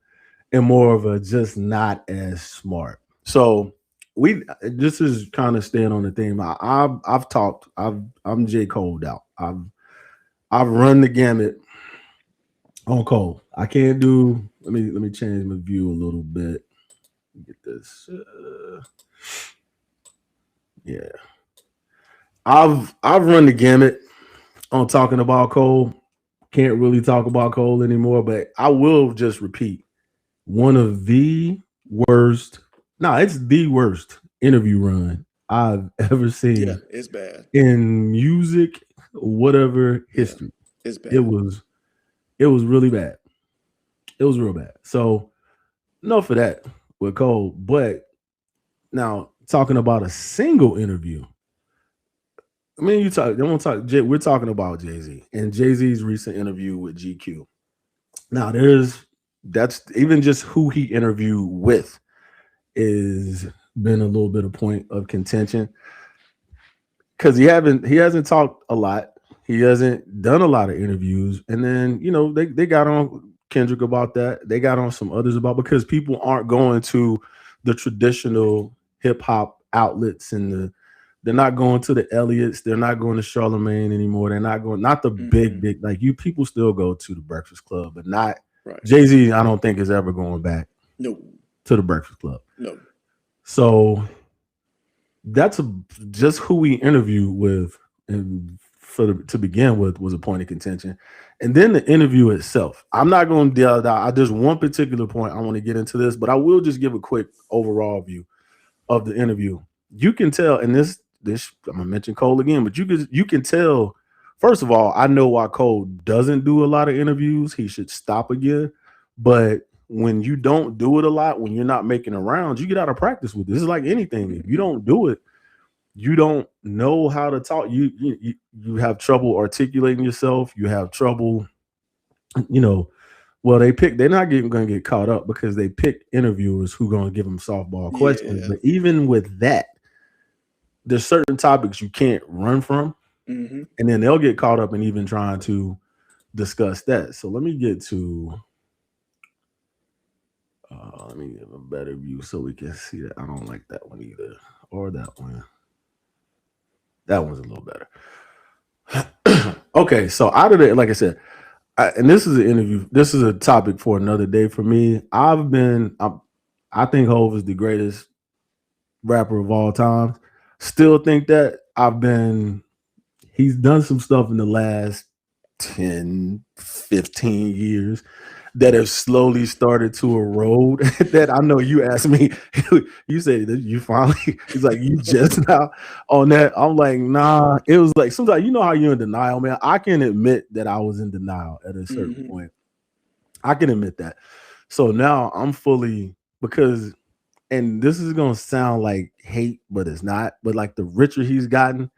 and more of a just not as smart. So we this is kind of staying on the theme. I've talked. I'm J. Cole'd out. I've run the gamut on Cole. I can't do. Let me change my view a little bit. Get this. Yeah, I've run the gamut on talking about Cole. Can't really talk about Cole anymore, but I will just repeat one of the worst No, it's the worst interview run I've ever Yeah, seen it's bad. in music, whatever Yeah, history. it's It bad. was it was really bad. It was real bad. So enough of that with Cole. But now talking about a single interview. I mean, you talk. They won't talk. We're talking about Jay Z and Jay Z's recent interview with GQ. Now, that's even just who he interviewed with is been a little bit of point of contention because he hasn't talked a lot. He hasn't done a lot of interviews, and then they got on Kendrick about that. They got on some others about because people aren't going to the traditional hip hop outlets and they're not going to the Elliots. They're not going to Charlemagne anymore. They're not going not the Hmm. big like you people still go to the Breakfast Club, but not Right. Jay Z. I don't think is ever going back No, to the Breakfast Club. no. So that's just who we interviewed with, and to begin with was a point of contention, and then the interview itself. I'm not going to delve out. There's one particular point I want to get into this, but I will just give a quick overall view of the interview. You can tell, and this I'm gonna mention Cole again, but you can tell. First of all, I know why Cole doesn't do a lot of interviews. He should stop again. But when you don't do it a lot, when you're not making a rounds, you get out of practice with this. It's like anything. If you Hmm. don't do it, you don't know how to talk. You have trouble articulating yourself. You have trouble, you know. Well, they're not going to get caught up because they pick interviewers who going to give them softball questions. Yeah. But even with that, there's certain topics you can't run from, Hmm. and then they'll get caught up in even trying to discuss that. So let me give a better view so we can see that. I don't like that one either, or that one. That one's a little better. Okay, so out of the like I said, and this is an interview. This is a topic for another day for me. I think Hove is the greatest rapper of all time. Still think that he's done some stuff in the last 10, 15 years that have slowly started to erode. That I know you asked me, you say that you finally, he's like, you just now on that. I'm like, nah, it was like sometimes you know how you're in denial, man. I can admit that I was in denial at a certain Hmm. point. I can admit that. So now I'm fully because and this is gonna sound like hate, but it's not. But like the richer he's gotten,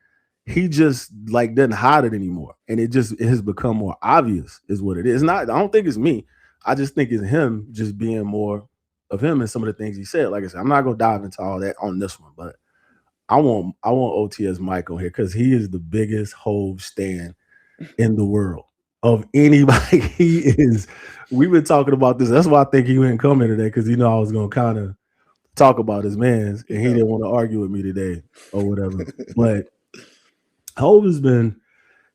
he just like doesn't hide it anymore, and it has become more obvious, is what it is. It's not. I don't think it's me. I just think it's him just being more of him and some of the things he said. Like I said, I'm not gonna dive into all that on this one, but I want OTS Mike on here because he is the biggest Hove stan in the world of anybody. He is. We've been talking about this. That's why I think he didn't come in today because I was gonna kind of talk about his man's, and he Yeah. didn't want to argue with me today or whatever. But Hove has been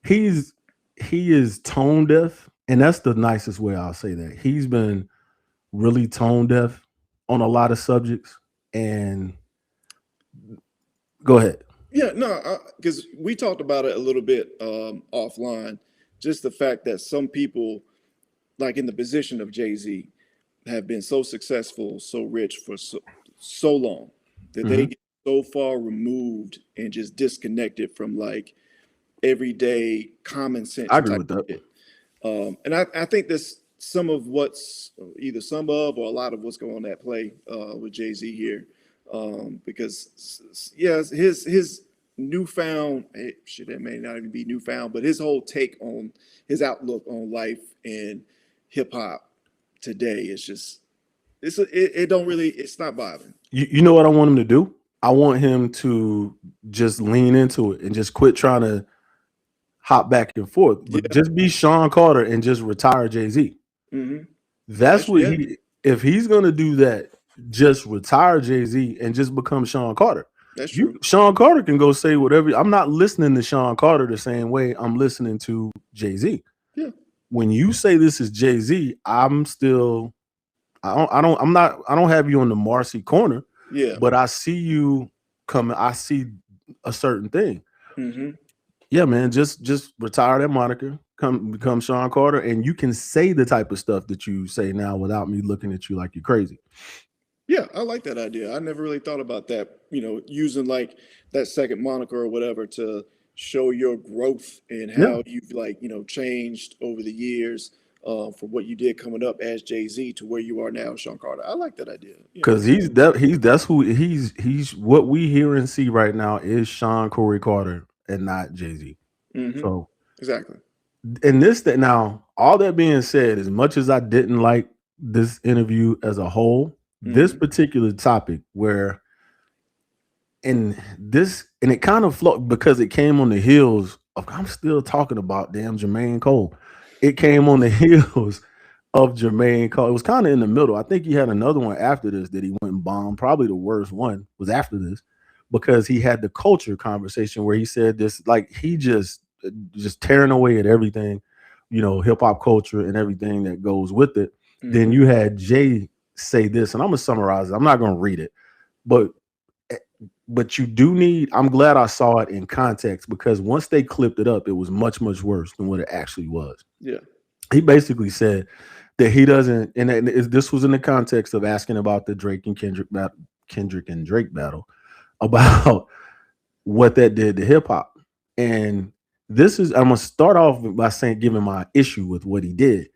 he's he is tone deaf, and that's the nicest way I'll say that. He's been really tone deaf on a lot of subjects. And go ahead. Yeah, no, because we talked about it a little bit offline. Just the fact that some people, like in the position of Jay Z, have been so successful, so rich for so long that they Hmm. get so far removed and just disconnected from like everyday common I sense agree type with that. shit. And I think that's some of what's either some of or a lot of what's going on at play with Jay Z here, because yes, his newfound shit, that may not even be newfound, but his whole take on his outlook on life and hip hop today is just it don't really it's not vibing. You know what I want him to do? I want him to just lean into it and just quit trying to hop back and forth, but Yeah. just be Sean Carter and just retire Jay Z. Hmm. That's what Yeah, if he's gonna do that, just retire Jay Z and just become Sean Carter. that's true. Sean Carter can go say whatever. I'm not listening to Sean Carter the same way I'm listening to Jay Z. Yeah. When you say this is Jay Z, I'm still, I don't have you on the Marcy corner, Yeah. but I see you coming. I see a certain thing. Hmm. Yeah, man, just retire that moniker, come become Sean Carter, and you can say the type of stuff that you say now without me looking at you like you're crazy. Yeah, I like that idea. I never really thought about that, using like that second moniker or whatever to show your growth and Yeah, how you've like, changed over the years from what you did coming up as Jay-Z to where you are now, Sean Carter. I like that idea. Yeah. because that's who he's what we hear and see right now is Sean Corey Carter and not Jay-Z. Hmm. So Exactly. and this that now, all that being said, as much as I didn't like this interview as a whole, this Hmm. particular topic where and it kind of flowed because it came on the heels of I'm still talking about damn Jermaine Cole. It came on the heels of Jermaine Cole. It was kind of in the middle. I think he had another one after this that he went and bombed. Probably the worst one was after this because he had the culture conversation where he said this like he just tearing away at everything, hip hop culture and everything that goes with it. Then Hmm. you had Jay say this, and I'm gonna summarize it. I'm not gonna read it, but but you do need. I'm glad I saw it in context because once they clipped it up, it was much much worse than what it actually was. Yeah. He basically said that he doesn't, and this was in the context of asking about the Drake and Kendrick and Drake battle about what that did to hip hop. And this is I'm gonna start off by saying giving my issue with what he did.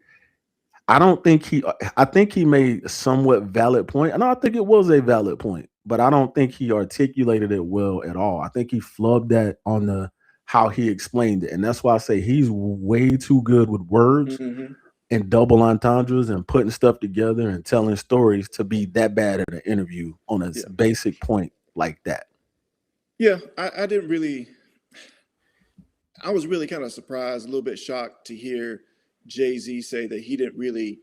I don't think he I think he made a somewhat valid point. And I think it was a valid point, but I don't think he articulated it well at all. I think he flubbed that on the how he explained it. And that's why I say he's way too good with words Hmm. and double entendres and putting stuff together and telling stories to be that bad at an interview on a Yeah. basic point like that. Yeah. I didn't really, I was really kind of surprised, a little bit shocked to hear Jay-Z say that he didn't really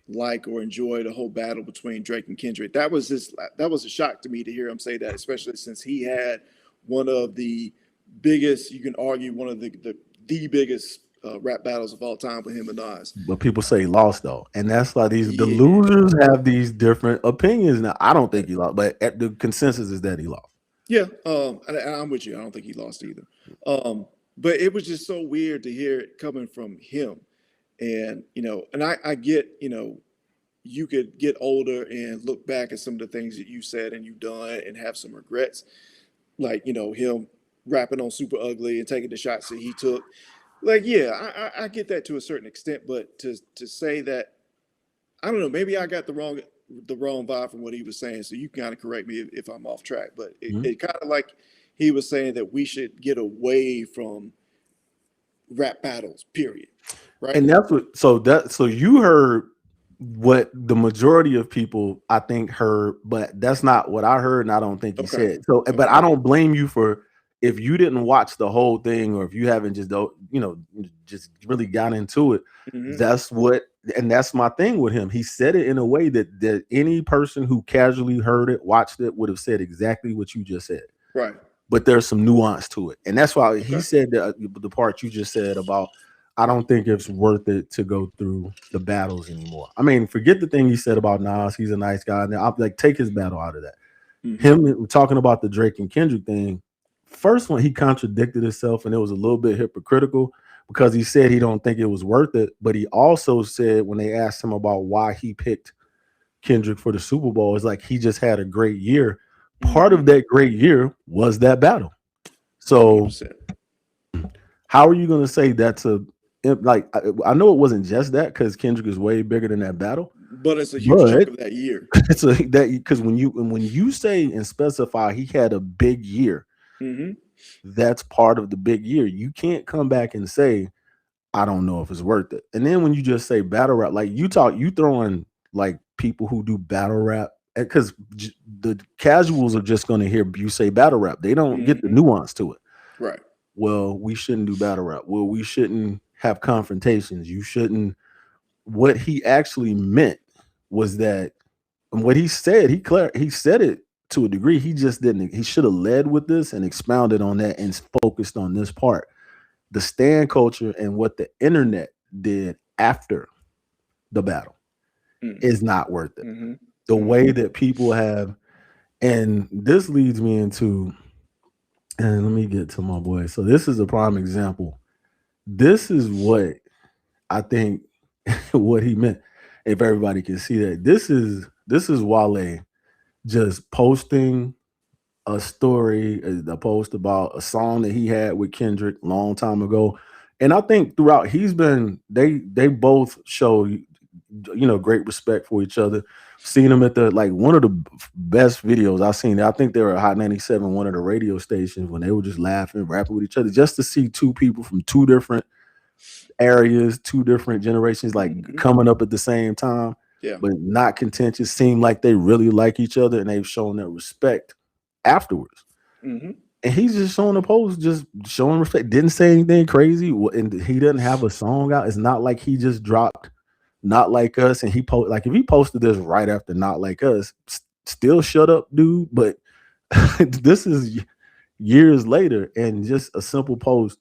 like or enjoy the whole battle between Drake and Kendrick. That was a shock to me to hear him say that, especially since he had one of the biggest, you can argue one of the biggest rap battles of all time with him and Nas. But people say he lost though, and that's why the Yeah. losers have these different opinions. Now, I don't think he lost, but the consensus is that he lost. Yeah, and I'm with you. I don't think he lost either. But it was just so weird to hear it coming from him. And I get, you could get older and look back at some of the things that you said and you've done and have some regrets, like him rapping on Super Ugly and taking the shots that he took. Like, yeah, I get that to a certain extent, but to say that, I don't know, maybe I got the wrong vibe from what he was saying. So you can kind of correct me if I'm off track. But Mhm. it kind of like he was saying that we should get away from rap battles, period. Right? And that's what. So you heard what the majority of people I think heard, but that's not what I heard, and I don't think he Okay. said. So, but Okay. I don't blame you for if you didn't watch the whole thing or if you haven't just really got into it. Hmm. That's what, and that's my thing with him. He said it in a way that any person who casually heard it, watched it, would have said exactly what you just said. Right. But there's some nuance to it, and that's why he Okay. said the part you just said about I don't think it's worth it to go through the battles anymore. I mean, forget the thing he said about Nas. He's a nice guy. Now, I'll like take his battle out of that. Hmm. Him talking about the Drake and Kendrick thing. First one, he contradicted himself, and it was a little bit hypocritical because he said he don't think it was worth it. But he also said when they asked him about why he picked Kendrick for the Super Bowl, it's like he just had a great year. Part Hmm. of that great year was that battle. So 100%. how are you going to say that's a like? I know it wasn't just that because Kendrick is way bigger than that battle, But it's a huge chunk but of that year. it's a that because when you say and specify he had a big year, Hmm. that's part of the big year. You can't come back and say I don't know if it's worth it. And then when you just say battle rap, like you throwing like people who do battle rap because the casuals are just going to hear you say battle rap. They don't get the Hmm. nuance to it. Right. Well, we shouldn't do battle rap. Well, we shouldn't have confrontations. You shouldn't. What he actually meant was that, and what he said, he said it to a degree. He just didn't. He should have led with this and expounded on that and focused on this part, the stand culture and what the internet did after the battle is not worth it. Mm-hmm. The Hmm. way that people have, and this leads me into, and let me get to my boy. So this is a prime example. This is what I think what he meant. If everybody can see that, this is Wale. just posting a story, a post about a song that he had with Kendrick long time ago. And I think throughout he's been they both show great respect for each other. Seen them at the like one of the best videos I've seen. I think they were at Hot 97, one of the radio stations when they were just laughing, rapping with each other, just to see two people from two different areas, two different generations, like coming up at the same time, Yeah. but not contentious. Seem like they really like each other and they've shown that respect afterwards. Mm-hmm. And he's just showing a post, just showing respect. Didn't say anything crazy, and he doesn't have a song out. It's not like he just dropped "Not Like Us" and he post like if he posted this right after "Not Like Us," still shut up, dude. But this is years later, and just a simple post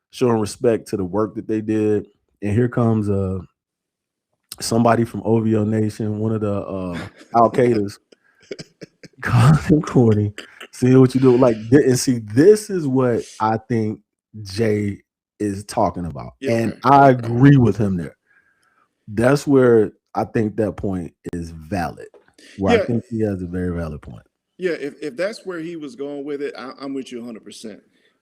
showing respect to the work that they did. And here comes somebody from OVO Nation, one of the Al Qaeda's, calling Corny, see what you do. Like, and see, this is what I think Jay is talking about. Yeah, And okay. I agree with him there. That's where I think that point is valid. Where Yeah. I think he has a very valid point. Yeah, if that's where he was going with it, I'm with you 100%.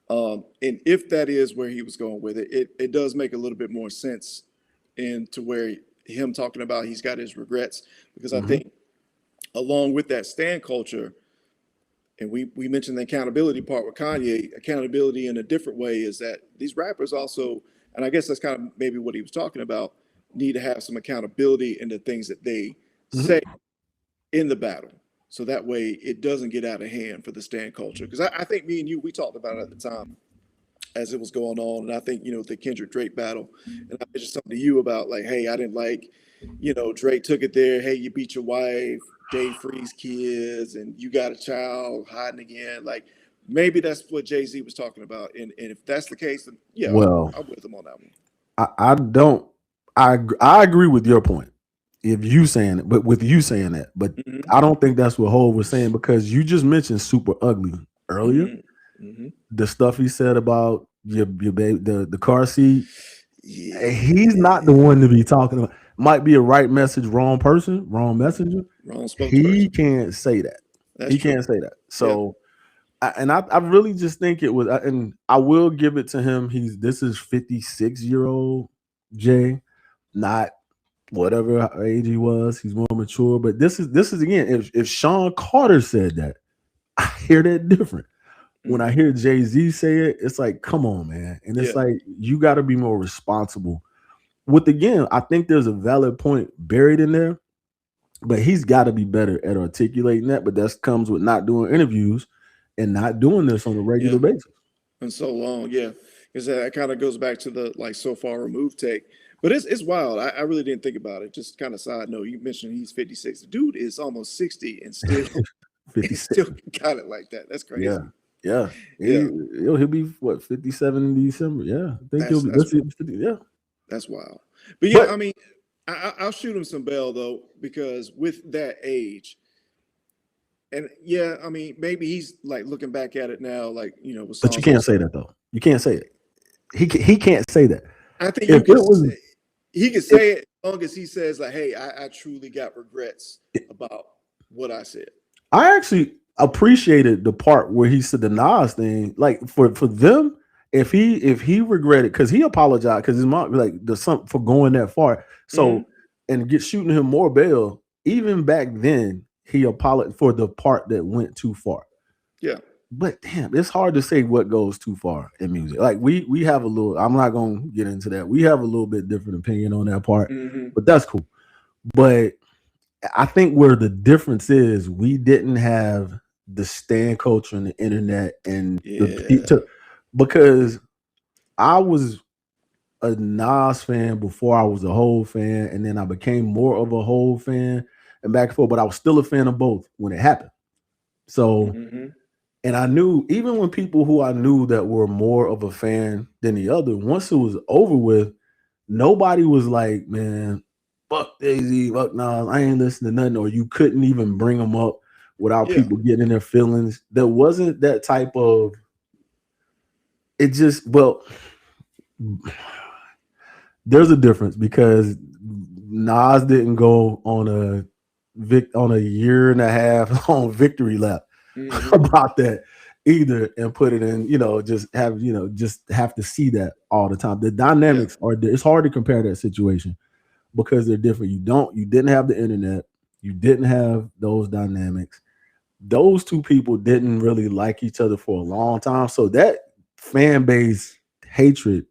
And if that is where he was going with it, it does make a little bit more sense into where him talking about he's got his regrets, because I think along with that stand culture, and we mentioned the accountability part with Kanye, accountability in a different way is that these rappers also, and I guess that's kind of maybe what he was talking about, need to have some accountability in the things that they say in the battle. So that way it doesn't get out of hand for the stand culture. Because I think me and you, we talked about it at the time as it was going on. And I think, the Kendrick Drake battle, and I mentioned something to you about like, hey, I didn't like, Drake took it there. Hey, you beat your wife, Dave Freeze kids, and you got a child hiding again. Like maybe that's what Jay-Z was talking about. And if that's the case, then yeah, Well, I'm with him on that one. I don't. I agree with your point. If you saying it, but with you saying that, but I don't think that's what Hov was saying, because you just mentioned Super Ugly earlier. The stuff he said about your baby, the car seat. Yeah. He's not the one to be talking about. Might be a right message, wrong person, wrong messenger. Wrong spokesperson. He can't say that. That's He true. can't say that. So, I really just think it was, and I will give it to him. This is 56-year-old Jay, not whatever age he was. He's more mature. But this is again, if Sean Carter said that, I hear that different. When I hear Jay-Z say it, it's like, come on, man. And it's like, you got to be more responsible. Again, I think there's a valid point buried in there, but he's got to be better at articulating that. But that comes with not doing interviews and not doing this on a regular basis. And so long, because that kind of goes back to the like so far removed take. But it's wild. I really didn't think about it. Just kind of side note, you mentioned he's 56. The dude is almost 60 and still 56. still got it like that. That's crazy. Yeah. He'll be what, 57 in December. Yeah. I think he'll be. Yeah. That's wild. But yeah, I mean, I'll shoot him some bail though, because with that age, and yeah, I mean, maybe he's like looking back at it now, like with but you can't say that though. You can't say it. He can't say that. I think he can say it as long as he says like, "Hey, I truly got regrets about what I said." I actually appreciated the part where he said the Nas thing. Like for them, if he regretted, because he apologized, because his mom like for going that far. So and shooting him more bail. Even back then, he apologized for the part that went too far. Yeah. But damn, it's hard to say what goes too far in music. Like we have a little. I'm not gonna get into that. We have a little bit different opinion on that part, but that's cool. But I think where the difference is, we didn't have the stand culture and the internet and because I was a Nas fan before I was a Hov fan, and then I became more of a Hov fan and back and forth. But I was still a fan of both when it happened. So. And I knew, even when people who I knew that were more of a fan than the other, once it was over with, nobody was like, man, fuck Jay-Z, fuck Nas, I ain't listening to nothing. Or you couldn't even bring them up without people getting in their feelings. There wasn't that type of, there's a difference, because Nas didn't go on a on a year and a half long victory lap about that either, and put it in, just have to see that all the time. The Yeah. dynamics are, it's hard to compare that situation because they're different. You didn't have the internet, you didn't have those dynamics. Those two people didn't really like each other for a long time. So that fan base hatred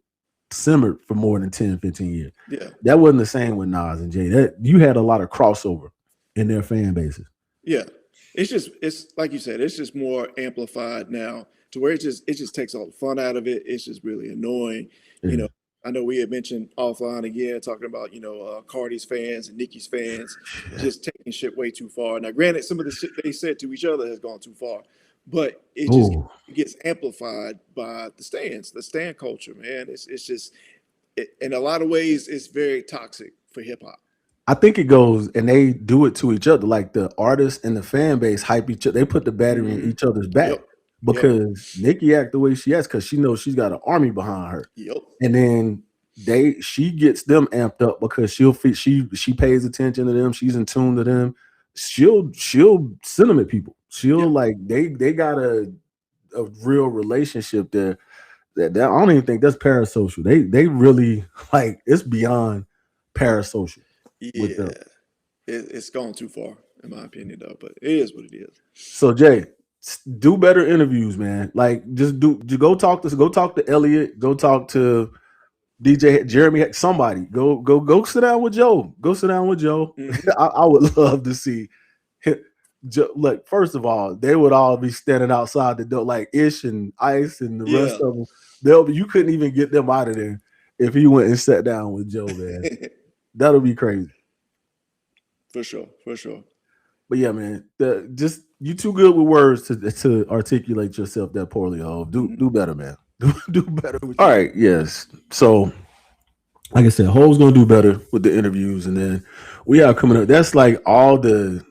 simmered for more than 10, 15 years. Yeah. That wasn't the same with Nas and Jay. That you had a lot of crossover in their fan bases. Yeah. It's like you said, it's just more amplified now to where it just takes all the fun out of it. It's just really annoying. You Yeah. know, I know we had mentioned offline again, talking about, Cardi's fans and Nicki's fans just taking shit way too far. Now, granted, some of the shit they said to each other has gone too far, but it just Oh, gets amplified by the stand culture, man. It's just, in a lot of ways, it's very toxic for hip hop. I think it goes, and they do it to each other. Like the artists and the fan base hype each other. They put the battery in Hmm. each other's Yep. back Yep. because Nicki act the way she acts because she knows she's got an army behind her. Yep. And then she gets them amped up because she pays attention to them. She's in tune to them. She'll send them at people. She'll Yep. like they got a real relationship there. That I don't even think that's parasocial. They really like it's beyond parasocial with Yeah. them. It's gone too far, in my opinion, though. But it is what it is. So Jay, do better interviews, man. Like just go talk to Elliot, go talk to DJ Jeremy, somebody. Go sit down with Joe. Go sit down with Joe. Hmm. I would love to see look, first of all, they would all be standing outside the door, like Ish and Ice and the rest Yeah. of them. You couldn't even get them out of there if he went and sat down with Joe, man. That'll be crazy. For sure. For sure. But yeah, man, just you too good with words to articulate yourself that poorly. Oh, Mhm. do better, man. Do better. All right, yes. So, like I said, Ho's gonna do better with the interviews, and then we have coming up. That's like all the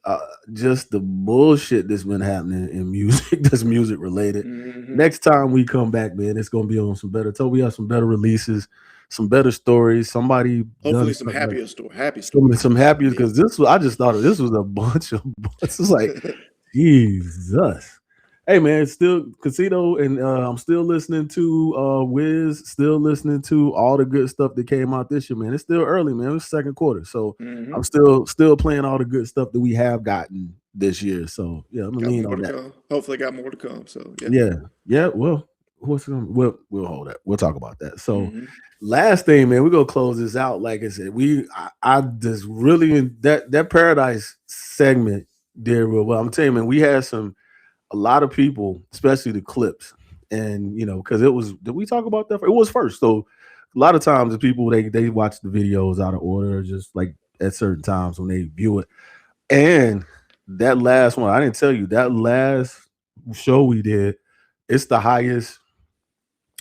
uh, just the bullshit that's been happening in music. That's music related. Hmm. Next time we come back, man, it's gonna be on some better. We have some better releases, some better stories. Somebody done Hopefully, some something like happy stories. some happier Yeah. because I just thought this was a bunch of. It's just like Jesus. Hey man, still Casino, and I'm still listening to Wiz, still listening to all the good stuff that came out this year, man. It's still early, man. It's second quarter. So Hmm. I'm still playing all the good stuff that we have gotten this year. So yeah, I'm gonna Got lean more on to that. come. Hopefully, got more to come. So yeah. Yeah. Yeah. Well, we'll hold that. We'll talk about that. So Hmm. last thing, man, we're gonna close this out. Like I said, I just really that Paradise segment did real well. I'm telling you, man, we had a lot of people, especially the clips, and because it was. Did we talk about that? It was first, so a lot of times the people they watch the videos out of order, just like at certain times when they view it. And that last one, I didn't tell you that last show we did. It's the highest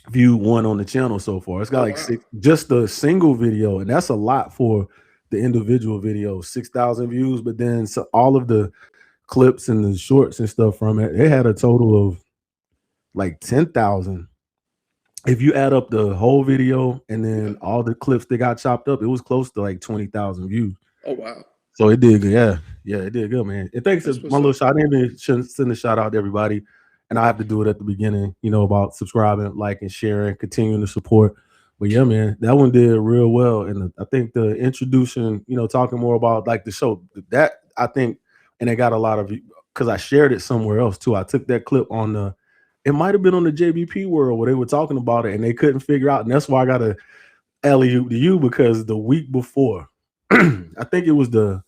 viewed one on the channel so far. It's got Oh like wow. six, just the single video, and that's a lot for the individual video. 6,000 views, but then all of the clips and the shorts and stuff from it, it had a total of like 10,000. If you add up the whole video and Yeah. then all the clips that got chopped up, it was close to like 20,000 views. Oh wow. So it did good. Yeah, it did good, man. And thanks to That's my what's little up. shot. I didn't even send a shout out to everybody. And I have to do it at the beginning, about subscribing, liking, sharing, continuing to support. But yeah, man, that one did real well. And I think the introduction, talking more about like the show, that I think, and it got a lot of, because I shared it somewhere else too. I took that clip on it might have been on the JBP World where they were talking about it and they couldn't figure out. And that's why I got a alley oop to you, because the week before, I think it was it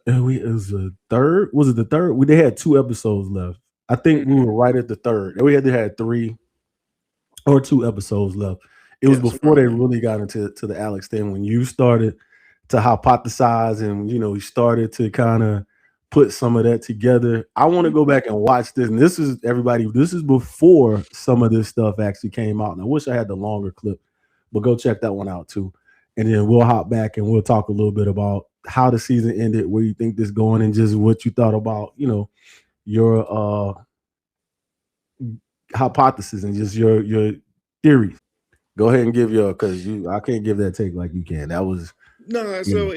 was the third. Was it the third? They had 2 episodes left. I think we Hmm. were right at the third. We had 3 or 2 episodes left. It was Yeah. before they Surround there. really got into the Alex thing, when you started to hypothesize and you started to kind of put some of that together. I want to go Mhm. back and watch this. And this is everybody. This is before some of this stuff actually came out. And I wish I had the longer clip, but go check that one out too. And then we'll hop back and we'll talk a little bit about how the season ended, where you think this going, and just what you thought about, your hypothesis and just your theories. Go ahead and give your, because I can't give that take like you can. That was No, yeah. so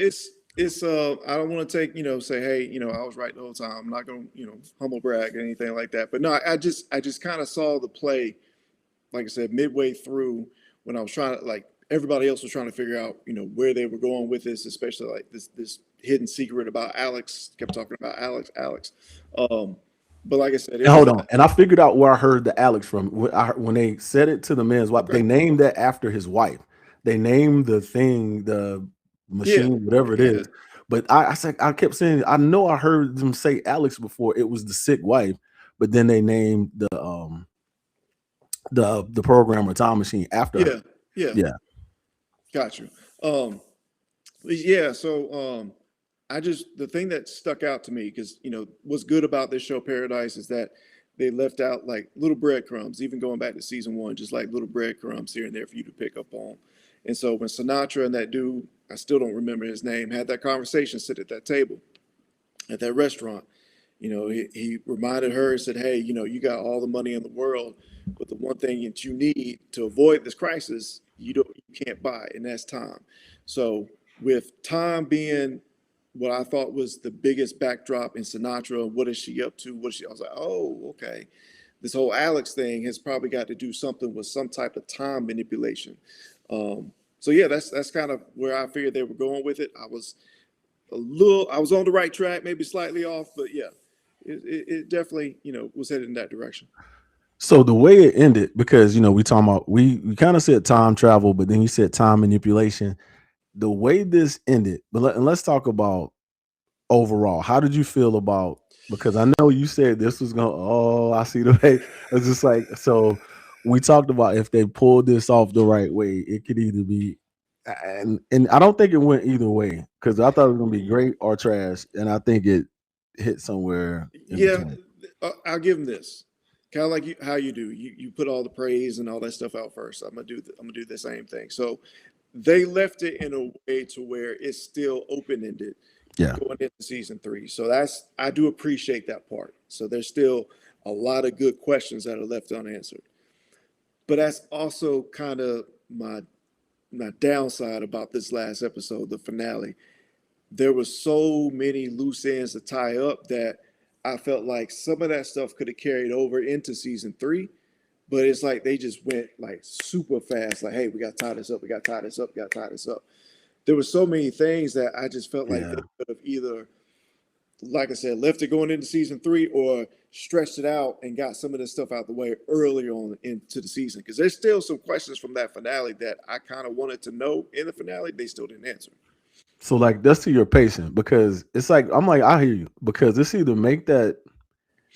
it's I don't want to take, say, hey, I was right the whole time. I'm not gonna, humble brag or anything like that. But no, I just kind of saw the play, like I said, midway through, when I was trying to, like, everybody else was trying to figure out, where they were going with this, especially like this hidden secret about Alex. Kept talking about Alex. Um, but like I said, it And was hold on, and I figured out where I heard the Alex from. When they said it to the man's wife, okay. they named that after his wife. They named the thing, the Yeah, machine, whatever it yeah, is. But I said, I kept saying, I know I heard them say Alex before. It was the sick wife, but then they named the programmer time machine after her. yeah, yeah. Yeah, Got you. Um, yeah. So I just, the thing that stuck out to me, because what's good about this show Paradise is that they left out like little breadcrumbs, even going back to season one, just like little breadcrumbs here and there for you to pick up on. And so when Sinatra and that dude, I still don't remember his name, had that conversation, sit at that table at that restaurant, he reminded her and said, hey, you got all the money in the world, but the one thing that you need to avoid this crisis, you can't buy, and that's time. So with time being what I thought was the biggest backdrop in Sinatra, what is she up to? I was like, oh, okay. This whole Alex thing has probably got to do something with some type of time manipulation. So yeah, that's kind of where I figured they were going with it. I was on the right track, maybe slightly off, but yeah, it definitely, was headed in that direction. so the way it ended, because we talking about, we kind of said time travel, but then you said time manipulation. The way this ended, and let's talk about overall. How did you feel about, because I know you said this was going, oh, I see the way. It's just like, so we talked about if they pulled this off the right way, it could either be, and I don't think it went either way, because I thought it was gonna be great or trash, and I think it hit somewhere in Yeah, between. I'll give them this. Kind of like how you do. You put all the praise and all that stuff out first. I'm gonna do the same thing. So they left it in a way to where it's still open ended Yeah. going into season three. So I do appreciate that part. So there's still a lot of good questions that are left unanswered. But that's also kind of my downside about this last episode, the finale. There were so many loose ends to tie up that I felt like some of that stuff could have carried over into season three, but it's like they just went like super fast. Like, hey, we got to tie this up. We got to tie this up. We got to tie this up. There were so many things that I just felt like they Yeah. could have either, like I said, left it going into season three or stretched it out and got some of this stuff out the way earlier on into the season. Because there's still some questions from that finale that I kind of wanted to know in the finale. They still didn't answer. So like that's to your patient, because it's like I'm like I hear you, because it's either make that,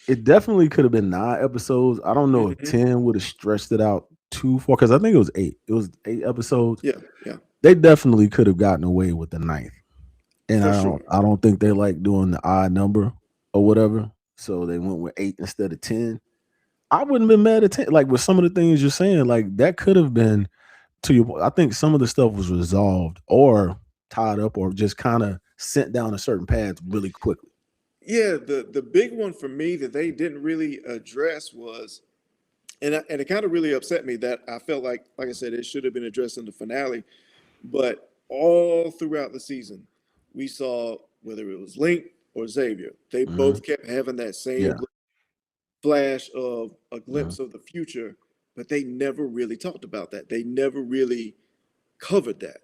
it definitely could have been 9 episodes. I don't know if Mm-hmm. 10 would have stretched it out too far, because I think it was 8. It was 8 episodes. Yeah, yeah, They definitely could have gotten away with the ninth. And for I sure. don't I don't think they like doing the odd number or whatever. So they went with 8 instead of 10. I wouldn't have been mad at 10. Like with some of the things you're saying, like that could have been, to your point. I think some of the stuff was resolved or tied up or just kind of sent down a certain path really quickly. Yeah, the big one for me that they didn't really address was, and it kind of really upset me that I felt like I said, it should have been addressed in the finale. But all throughout the season, we saw whether it was Link or Xavier, they Mhm. both kept having that same Yeah. flash of a Mhm. glimpse of the future, but they never really talked about that. They never really covered that.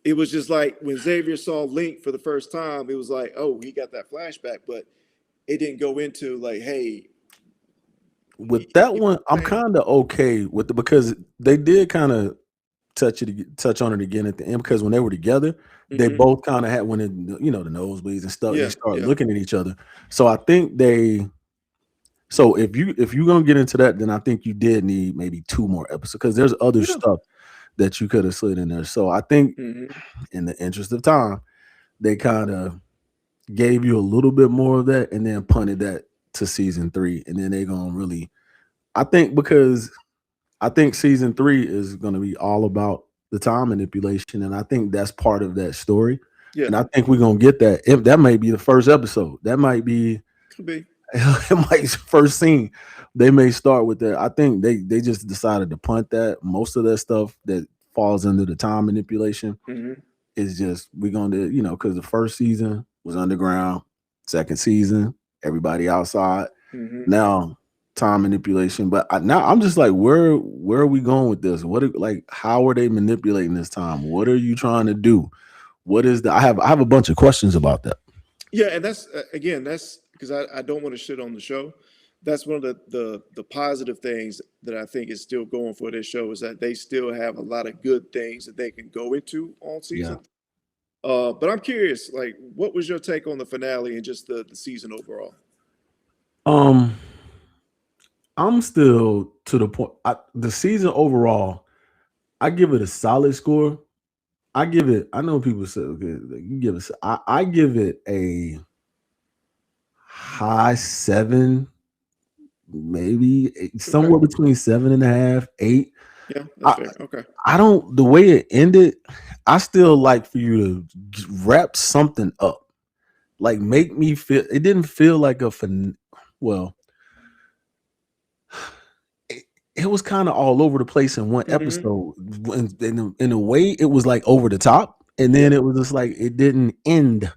It was just like when Xavier saw Link for the first time, it was like, oh, he got that flashback, but it didn't go into like, hey, With that you know one, what I'm I'm saying? kind of okay with it, because they did kind of touch on it again at the end, because when they were together, they Hmm. both kind of had, when it, the nosebleeds and stuff, they Yeah, start yeah, looking at each other. So I think they, so if you're gonna get into that, then I think you did need maybe 2 more episodes, because there's other yeah. stuff that you could have slid in there. So I think Hmm. in the interest of time, they kind of gave you a little bit more of that and then punted that to season three. And then they're gonna really, I think, because I think season three is gonna be all about the time manipulation. And I think that's part of that story. Yeah, And I think we're gonna get that. If that might be the first episode, that might be could be. it might first scene. They may start with that. I think they just decided to punt that. Most of that stuff that falls under the time manipulation, Hmm. It's just we're gonna, because the first season was underground, second season everybody outside. Hmm. Now time manipulation, but now I'm just like, where are we going with this? Like, how are they manipulating this time? What are you trying to do? What is the? I have a bunch of questions about that. Yeah, and that's again, that's because I don't want to shit on the show. That's one of the positive things that I think is still going for this show is that they still have a lot of good things that they can go into on Yeah. season. But I'm curious, like, what was your take on the finale and just the season overall? Um, I'm still to the point. The season overall, I give it a solid score. I give it. I know people say, okay, like, you give it. I give it a high seven, maybe Okay. somewhere between 7.5, 8. Yeah, that's I fair. Okay. I don't. The way it ended, I still like for you to wrap something up. Like, make me feel. It didn't feel like well, it, it was kind of all over the place in one Hmm. episode. In a way, it was like over the top, and Yeah. then it was just like it didn't end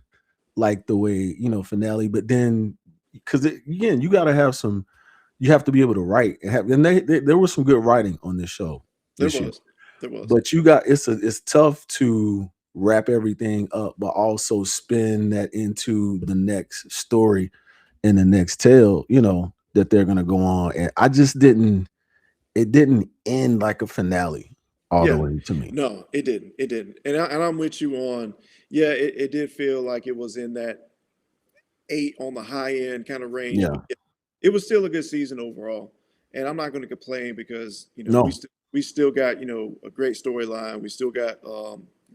like the way, finale. But then, because again, you got to have some. You have to be able to write and have. And there was some good writing on this show There this year. was. There was. But you got it's tough to wrap everything up, but also spin that into the next story and the next tale, that they're gonna go on. And I just didn't. It didn't end like a finale all the Yeah. way to me. No, it didn't. It didn't. And I'm with you on. Yeah, it did feel like it was in that 8 on the high end kind of range, but Yeah. yeah, it was still a good season overall. And I'm not going to complain because No. we still got a great storyline. We still got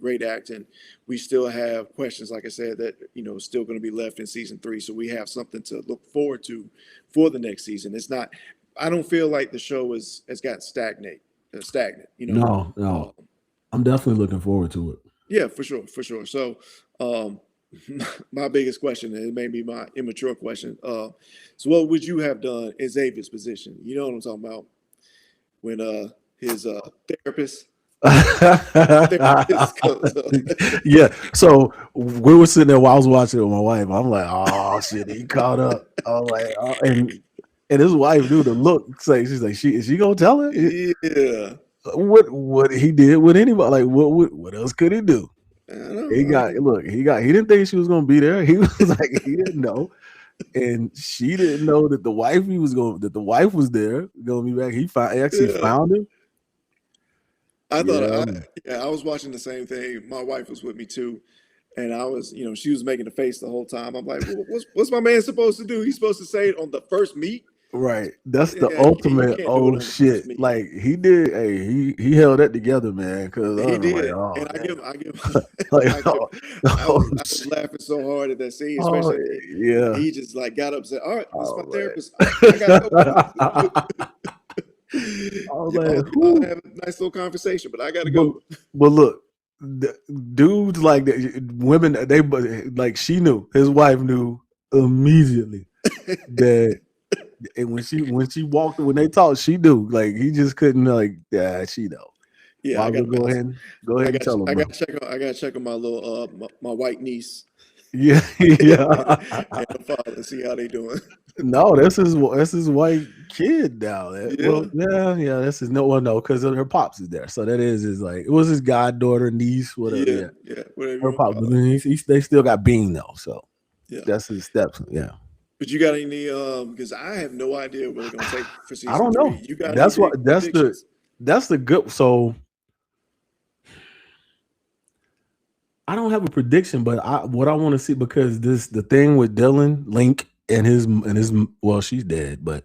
great acting. We still have questions, like I said, that still going to be left in season 3. So we have something to look forward to for the next season. It's not. I don't feel like the show has got stagnant. No. Um, No. I'm definitely looking forward to it. yeah, for sure, for sure. So, um, my biggest question, and it may be my immature question. So, what would you have done in Xavier's position? You know what I'm talking about? When his therapist therapist comes up. Yeah. So we were sitting there while I was watching it with my wife. I'm like, oh shit, he caught up. I was like, oh, and his wife knew the look. Say, she's like, is she gonna tell her? Yeah, What he did with anybody? Like, what else could he do? I know. He got look. He didn't think she was gonna be there. He was like, he didn't know, and she didn't know that the wife was there gonna be back. He actually Yeah, found him. I thought Yeah. I was watching the same thing. My wife was with me too, and I was she was making the face the whole time. I'm like, what's my man supposed to do? He's supposed to say it on the first meet. Right. That's the Yeah, you ultimate can't do it oh on the first shit. meet. Like he did, hey, he held that together, man. Cause I He was like, did, oh and damn. I give, Like, I give, oh, I was laughing so hard at that scene, oh, especially yeah. he just like got up and said, "All right, this is my Oh therapist. I man. gotta go." I was Y'all, like, y'all whew. have a nice little conversation, but I gotta But go. but look, dudes like that, women, like she knew, his wife knew immediately that. And when they talked, she knew. Like he just couldn't, like, yeah, she know. Yeah, Might I as well gotta mess. go ahead and tell him, I got bro. to check on. I got to check on my little my white niece Yeah, and yeah. her father and see how they doing. No, that's his white kid now. Well, Yeah, yeah, that's his no one, no, because her pops is there. So that is his, like, it was his goddaughter, niece, whatever. yeah, Yeah, yeah. Whatever you her want to pops, call but it. then they still got Bean though. So Yeah. that's his steps. Yeah, But you got any? Because I have no idea where they're gonna take for I season don't know. 3. You got any That's what big predictions? that's the good. So I don't have a prediction, but what I want to see, because the thing with Dylan Link and his, well, she's dead, but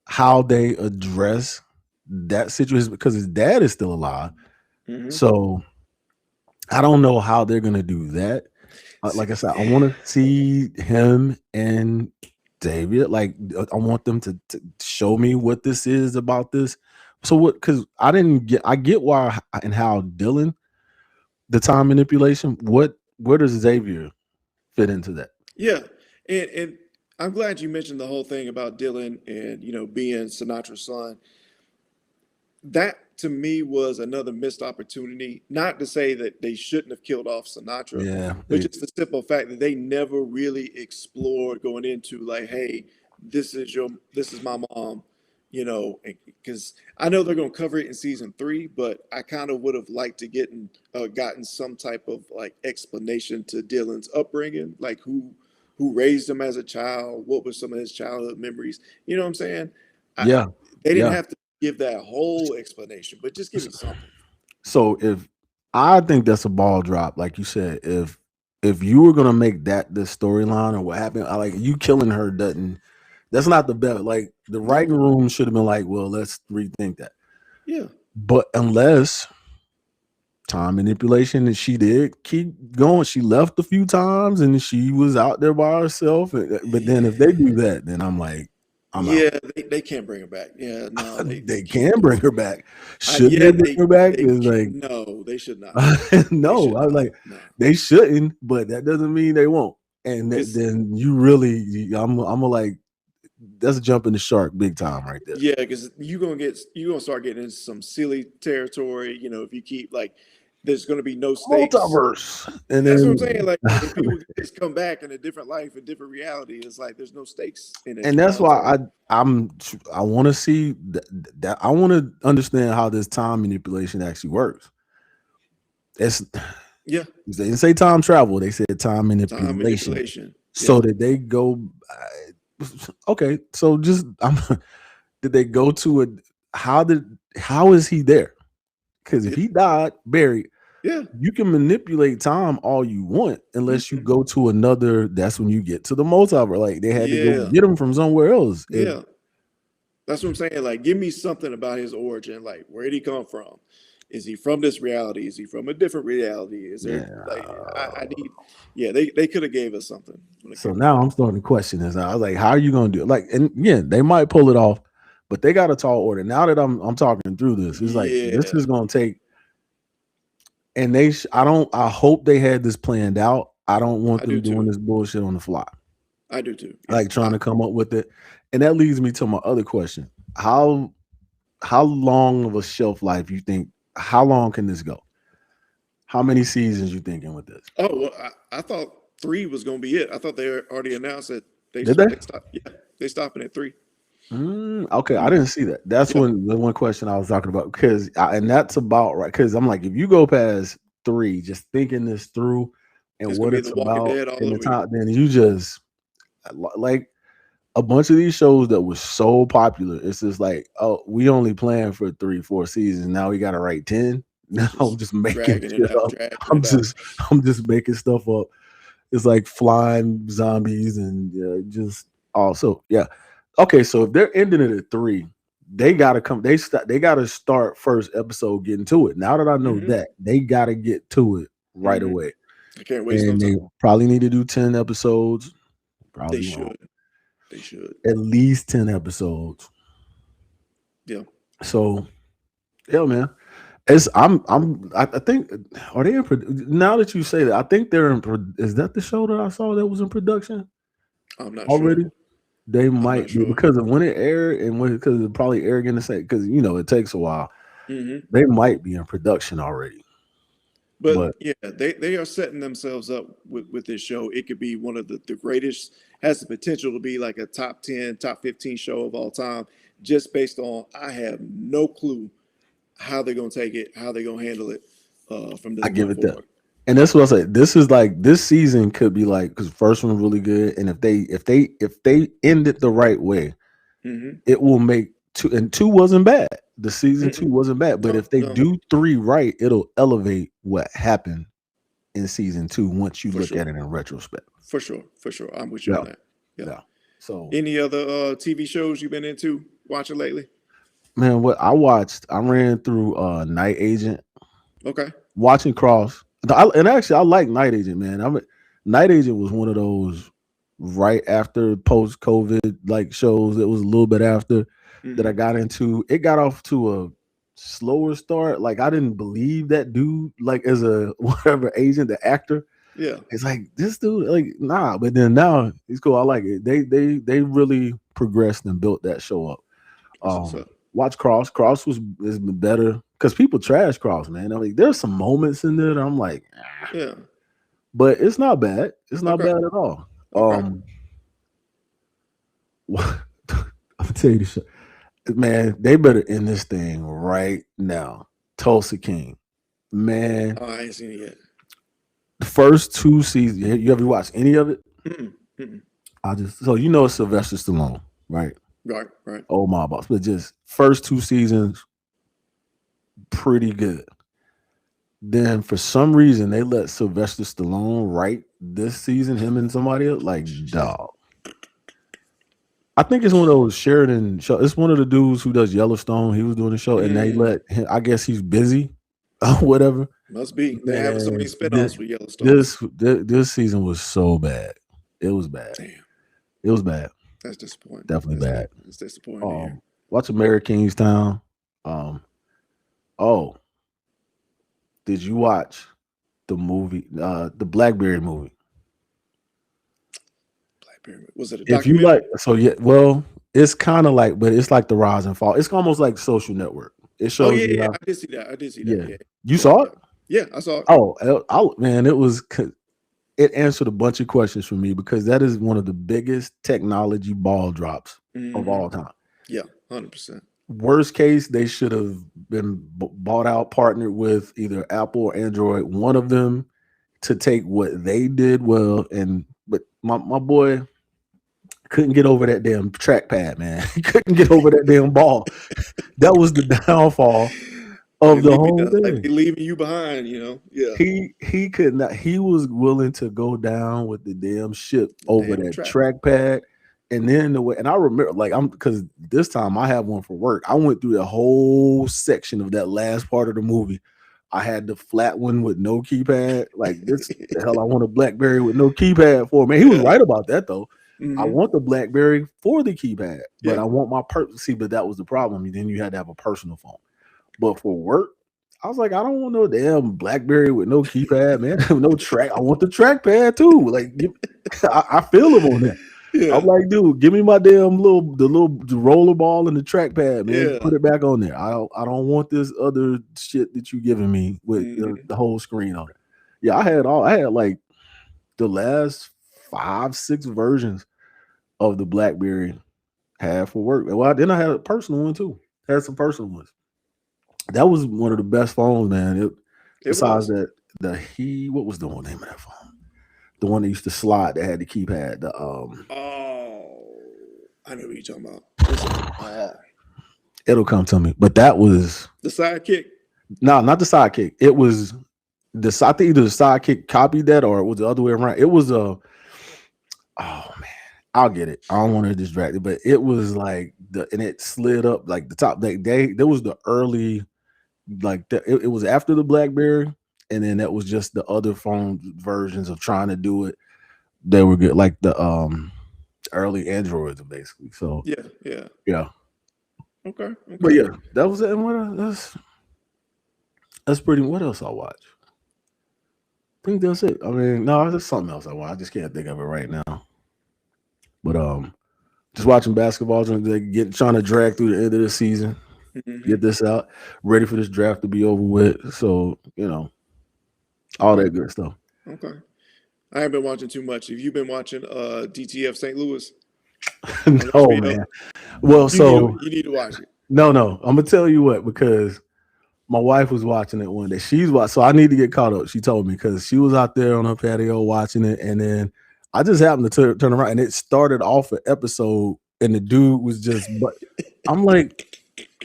how they address that situation, because his dad is still alive. Hmm. So I don't know how they're gonna do that. See, Like I said, I want to see him and David. Like, I want them to show me what this is about this. So what? Because I get why and how Dylan, the time manipulation. Where does Xavier fit into that? yeah, and I'm glad you mentioned the whole thing about Dylan and being Sinatra's son. That to me was another missed opportunity. Not to say that they shouldn't have killed off Sinatra, Yeah, but just the simple fact that they never really explored going into like, hey, this is my mom, you know, because I know they're going to cover it in season three, but I kind of would have liked to gotten some type of like explanation to Dylan's upbringing, like who raised him as a child, what were some of his childhood memories, you know what I'm saying? I, yeah, they didn't yeah. have to give that whole explanation, but just give me something. So if I think that's a ball drop, like you said, if you were gonna make that the storyline or what happened, I like you killing her doesn't. That's not the best. Like the No, writing room should have been like, well, let's rethink that. yeah, But unless time manipulation, and she did keep going, she left a few times, and she was out there by herself. But then if they do that, then I'm like, I'm out. yeah, they can't bring her back. Yeah, no, they They can't can do bring it. her back. Should Yeah, they bring her back? Is like no, they should not. They no, should I was not. like, No, they shouldn't, but that doesn't mean they won't. And because then you really, I'm like, that's jumping the shark big time right there. yeah, because you gonna start getting into some silly territory. You know, if you keep like, there's gonna be no stakes. Multiverse, and That's what I'm saying. then, Like, and people can just come back in a different life, a different reality. It's like there's no stakes in it. and You know that's what I'm why saying? I want to see that I want to understand how this time manipulation actually works. It's Yeah, they didn't say time travel; they said time time manipulation. manipulation. So Yeah, did they go? Okay, so just did they go to a? How is he there? Because if yeah, he died buried, yeah, you can manipulate time all you want unless you mhm, go to another. That's when you get to the multiverse. Like they had to go yeah, get him from somewhere else. yeah. That's what I'm saying. Like, give me something about his origin. Like, where did he come from? Is he from this reality? Is he from a different reality? Is there like I Yeah. need yeah, they could have gave us something when it So came to now that. I'm starting to question this. I was like, how are you gonna do it? Like, and yeah, they might pull it off, but they got a tall order. Now that I'm talking through this, it's like this Yeah, is gonna take. And I hope they had this planned out. I don't want I do them doing too. this bullshit on the fly. I do too. Yeah. Like trying to come up with it. And that leads me to my other question. How how long of a shelf life you think? How long can this go? How many seasons you thinking with this? Oh well, I thought three was gonna be it. I thought they already announced that Did they? they stopped. Yeah, they stopping at three. Okay, I Mhm. didn't see that. That's Yep, when the one question I was talking about because, and that's about right. Because I'm like, if you go past three, just thinking this through and it's gonna what be it's The Walking about Dead all and the over you. time, then you just like a bunch of these shows that was so popular. It's just like, oh, we only planned for 3, 4 seasons. Now we got to write 10. Now I'm just making Dragging it shit out, up. dragging I'm it out. just I'm just making stuff up. It's like flying zombies and just also yeah. Okay, so if they're ending it at three, they gotta come. They gotta start first episode getting to it. Now that I know Hmm. that, they gotta get to it right Hmm. away, I can't waste no and time. they probably need to do 10 episodes. They Probably won't. should. They should. At least 10 episodes. Yeah. So yeah, man. I think are they in now that you say that I think they're in is that the show that I saw that was in production I'm not sure. already? They I'm not might be sure. because of when it aired and when because it probably aired in the same because it takes a while. Hmm. They might be in production already. But But yeah, they are setting themselves up with this show. It could be one of the greatest, has the potential to be like a top 10, top 15 show of all time, just based on I have no clue how they're gonna take it, how they're gonna handle it from this I give point it that. forward. And that's what I say. This is like this season could be like because first one was really good, and if they end it the right way, Hmm. it will make two and two wasn't bad. The season two Mm-mm. wasn't bad, but No, if they no, do three right, it'll elevate what happened in season two once you for look sure, at it in retrospect. for sure. I'm with you Yeah, on that. Yeah. yeah. So Any other TV shows you've been into watching lately? man, I ran through Night Agent, Okay. watching Cross. And actually I like Night Agent, man. Night Agent was one of those right after post COVID like shows that was a little bit after that I Hmm. got into. It got off to a slower start. Like I didn't believe that dude like as a whatever agent, the actor. Yeah. It's like this dude, like nah. But then now he's cool. I like it. They really progressed and built that show up. That's what's up. Watch Cross. Cross is better because people trash cross, man. I mean, there's some moments in there that I'm like, Yeah. but it's not bad. It's not Okay. bad at all. Okay. I'll tell you the shit. Man, they better end this thing right now. Tulsa King. Man, Oh, I ain't seen it yet. the first two seasons, you ever watch any of it? Mm-mm. Mm-mm. So you know it's Sylvester Stallone, right? Right. Right. Old mob boss. But just first two seasons, pretty good. Then for some reason they let Sylvester Stallone write this season, him and somebody else. Like, dog. I think it's one of those Sheridan show. It's one of the dudes who does Yellowstone. He was doing the show, and they let him. I guess he's busy or whatever. Must be. They have so many Man, spinoffs with Yellowstone. this season was so bad. It was bad. Damn. It was bad. That's disappointing. Definitely bad. It's disappointing to hear. Watch Mary Kingstown. Oh, did you watch the movie, the Blackberry movie? Blackberry. Was it a If you documentary? well, it's kind of like, but it's like the rise and fall. It's almost like Social Network. It Oh shows yeah, you yeah. how. I did see that. I did see that. Yeah, Yeah. you Yeah. saw it. Yeah, I saw it. Oh, man, it answered a bunch of questions for me because that is one of the biggest technology ball drops of all time. Yeah, 100%. Worst case, they should have been bought out, partnered with either Apple or Android, one of them, to take what they did well. But my boy couldn't get over that damn trackpad, man. He couldn't get over that damn ball. That was the downfall of the whole Like thing. they leaving you behind, Yeah. He could not. He was willing to go down with the damn ship over Damn that track. trackpad, and then the way. And I remember, like, because this time I have one for work. I went through the whole section of that last part of the movie. I had the flat one with no keypad. Like, this the hell I want a BlackBerry with no keypad for, man. He was right about that though. I want the BlackBerry for the keypad, but I want my see. But that was the problem. Then you had to have a personal phone. But for work, I was like, I don't want no damn BlackBerry with no keypad, man. No track. I want the trackpad too. Like, I feel him on that. Yeah. I'm like, dude, give me my damn the roller ball and the trackpad, man. Yeah. Put it back on there. I don't want this other shit that you giving me with the whole screen on it. Yeah, I had like the last 5-6 versions of the BlackBerry had for work. Well, then I had a personal one too. Had some personal ones. That was one of the best phones, man. Besides was. that, what was the name of that phone? The one that used to slide that had the keypad. Oh, I know what you're talking about. It'll come to me. But that was the Sidekick. No, not the Sidekick. It was I think either the Sidekick copied that or it was the other way around. It was oh man, I'll get it. I don't want to distract it, but it was like and it slid up like the top. There was the early, like it was after the BlackBerry, and then that was just the other phone versions of trying to do it. They were good, like the early Androids, basically. So yeah. Okay. But yeah, that was it. And that's pretty. What else I watch? I think that's it. I mean, no, there's something else I watch. I just can't think of it right now. But just watching basketball, trying to drag through the end of the season, get this out, ready for this draft to be over with. So all that good stuff. Okay. I haven't been watching too much. Have you been watching DTF St. Louis? No, man. Well, you need to watch it. No. I'm gonna tell you what, because my wife was watching it one day. So I need to get caught up. She told me because she was out there on her patio watching it, and then I just happened to turn around, and it started off an episode, and the dude was just. But I'm like,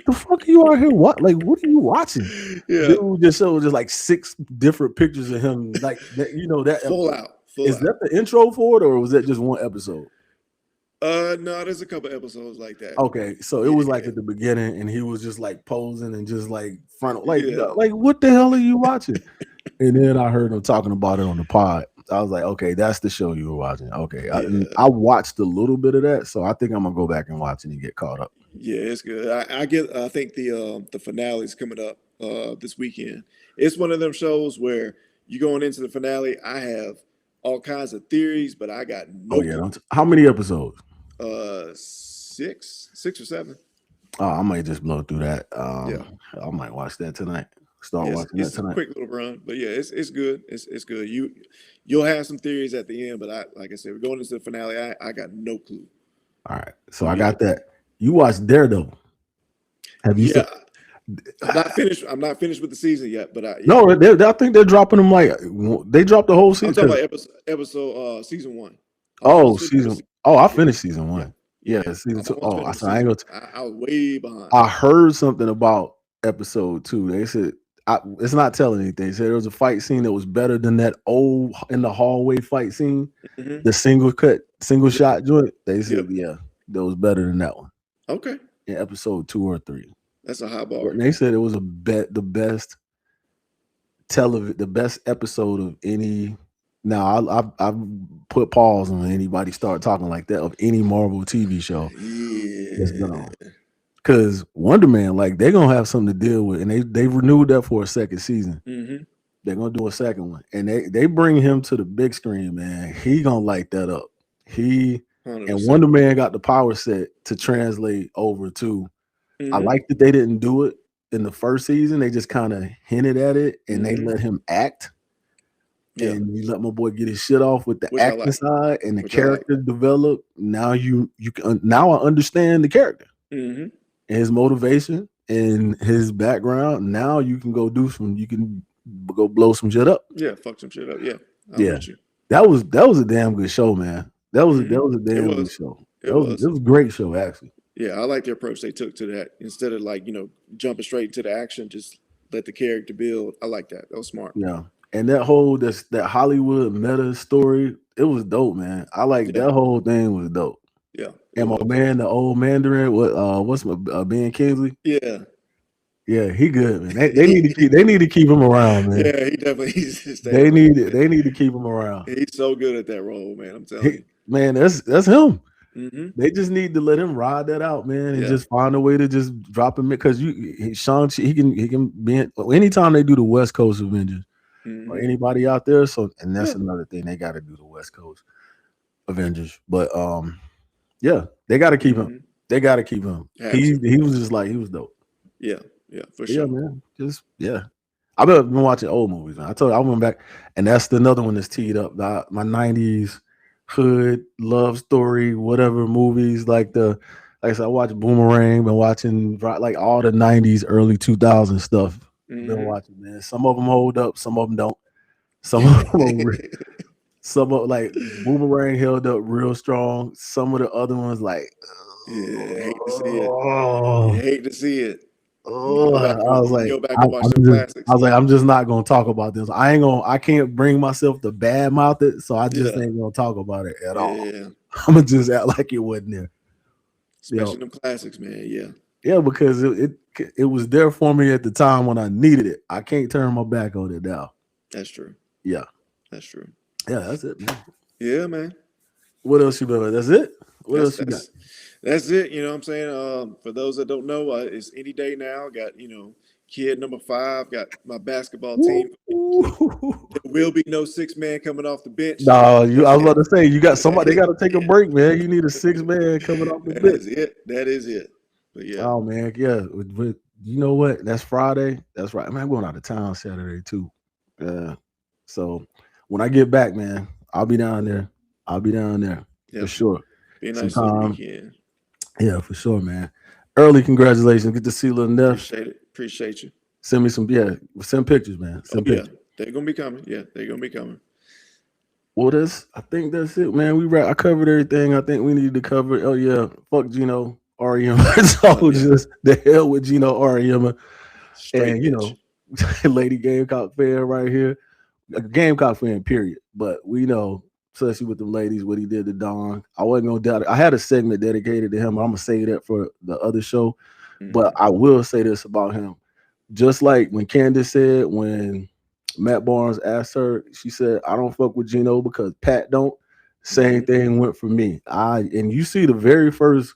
the fuck are you out here? What are you watching? Yeah. Dude just showed just like 6 different pictures of him, like that. That full out. Is that the intro for it, or was that just one episode? No, there's a couple episodes like that. Okay, so it was like at the beginning, and he was just like posing and just like front, like what the hell are you watching? And then I heard him talking about it on the pod. I was like, okay, that's the show you were watching. Okay, I watched a little bit of that, so I think I'm gonna go back and watch it and get caught up. Yeah, it's good. I think the finale is coming up this weekend. It's one of them shows where you going into the finale. I have all kinds of theories, but I got no. How many episodes? 6 or 7. Oh, I might just blow through that. Yeah. I might watch that tonight. Start Yes, watching that it's a tonight. quick little run, but yeah, it's good. It's good. You'll have some theories at the end, but I like I said, we're going into the finale. I got no clue. All right. So So I yeah, got that. You watched Daredevil. Have you seen? yeah. I'm not finished. I'm not finished with the season yet, but yeah, No, I think they're dropping them like they dropped the whole I'm season. talking 'Cause, about episode season one. I'm almost finished with season. season. Oh, I Yeah, finished season yeah, one. Yeah, yeah. season I'm two. almost Oh, finished with I ain't season gonna. one. I was way behind. I heard something about episode two. They said it's not telling anything. They said there was a fight scene that was better than that old in the hallway fight scene, Hmm. the single cut, single Yep, shot joint. They yep. said, yeah, that was better than that one Okay, in episode two or three. that's a high bar. And they said it was the best television, the best episode of any. Now I've put pause on anybody start talking like that of any Marvel TV show that's been Yeah. on. Because Wonder Man, like they're gonna have something to deal with, and they renewed that for a second season. Hmm. They're gonna do a second one, and they bring him to the big screen, man. He gonna light that up. He Hundred and percent. Wonder Man got the power set to translate over to. I Hmm. like that they didn't do it in the first season. They just kind of hinted at it, and they Hmm. let him act, Yeah, and you let my boy get his shit off with the which I acting like. side, and the Which I like. character develop. Now you can now I understand the character Hmm. and his motivation and his background. Now you can go do some. You can go blow some shit up. Yeah, fuck some shit up. Yeah, I'm Yeah, with you. that was a damn good show, man. That Hmm. was a It damn good was. show. It was. It was a great show actually. Yeah, I like the approach they took to that. Instead of like, jumping straight into the action, just let the character build. I like that. That was smart. Yeah, and that Hollywood meta story, it was dope, man. I like Yeah, that whole thing was dope. yeah, it And my was. man, the old Mandarin, what's my Ben Kingsley? Yeah. Yeah, he good, man. They need to keep him around, man. Yeah, he definitely needs to stay around, man. They need to keep him around. He's so good at that role, man. I'm telling He, you. man, that's him. Hmm. They just need to let him ride that out, man, and Yeah. just find a way to just drop him because Sean he can be in, anytime they do the West Coast Avengers or Hmm. anybody out there. So and that's Yeah. another thing they got to do the West Coast Avengers. But yeah, they got to keep him. Hmm. They got to keep him. Have to. He was just like he was dope. Yeah. Yeah, for Yeah, sure. man. Just yeah. I've been watching old movies, man. I told you I went back, and that's another one that's teed up. My '90s hood love story, whatever movies like I said, I watched Boomerang. Been watching like all the '90s, early 2000s stuff. Been Hmm. watching, man. Some of them hold up, some of them don't. Some of them, some of like Boomerang held up real strong. Some of the other ones, like, Yeah, hate to see it. You oh, hate to see it. You can oh, go back I and was you can like, go back and watch some I classics. was like, I'm just not gonna talk about this. I can't bring myself to bad mouth it, so I just Yeah. ain't gonna talk about it at all. Yeah. I'm gonna just act like it wasn't there. You know, Especially them classics, man. Yeah. yeah, because it was there for me at the time when I needed it. I can't turn my back on it now. That's true. Yeah, That's true. yeah, that's it, man. Yeah, man. What else you been? That's it. What That's else you got? that's that's it. You know what I'm saying? For those that don't know, it's any day now. Got, kid number 5, got my basketball team. Woo. There will be no 6 man coming off the bench. No, I was about to say you got somebody. They got to take a break, man. You need a 6 man coming off the That bench. is it. That is it. But yeah. Oh man, yeah. But you know what? That's Friday. That's right. Man, I'm going out of town Saturday too. So when I get back, man, I'll be down there. I'll be down there for Yeah. sure. Be a nice little Sometime. weekend. Yeah, for sure, man. Early congratulations. Good to see little Neff. Appreciate it. Appreciate you. Send me some, send pictures, man. Oh Send yeah. pictures. They're gonna be coming. Yeah, they're gonna be coming. Well, I think that's it, man. I covered everything I think we needed to cover. Oh yeah, fuck Gino REM. So Yeah. just the hell with Gino REM. Straight And bitch. Lady Gamecock fan right here. A Gamecock fan, period. But we know, especially with the ladies, what he did to Don. I wasn't gonna doubt it. I had a segment dedicated to him. I'm gonna say that for the other show. But Mhm. I will say this about him. Just like when Candace said, when Matt Barnes asked her, she said, I don't fuck with Gino because Pat don't. Same Mhm. thing went for me. And you see the very first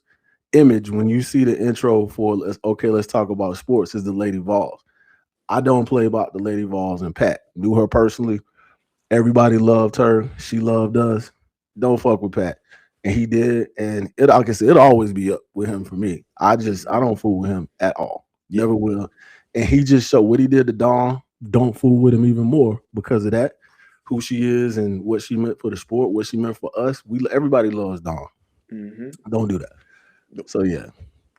image when you see the intro for let's talk about sports is the Lady Vols. I don't play about the Lady Vols and Pat. Knew her personally. Everybody loved her. She loved us. Don't fuck with Pat. and he did, and it, like I said, it'll always be up with him for me. I don't fool with him at all, Yeah. never will. And he just showed what he did to Dawn. Don't fool with him even more because of that, who she is and what she meant for the sport, what she meant for us. Everybody loves Dawn. Mm-hmm. Don't do that. Nope. So yeah,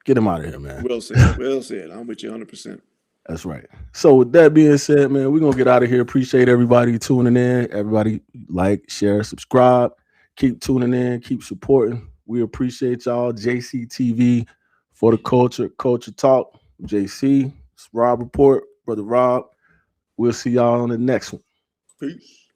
get him out of here, man. Well said. Well said. I'm with you 100%. That's right. So with that being said, man, we're gonna get out of here. Appreciate everybody tuning in. Everybody like, share, subscribe. Keep tuning in, keep supporting. We appreciate y'all. JCTV for the culture talk. JC, it's Rob Report, Brother Rob. We'll see y'all on the next one. Peace.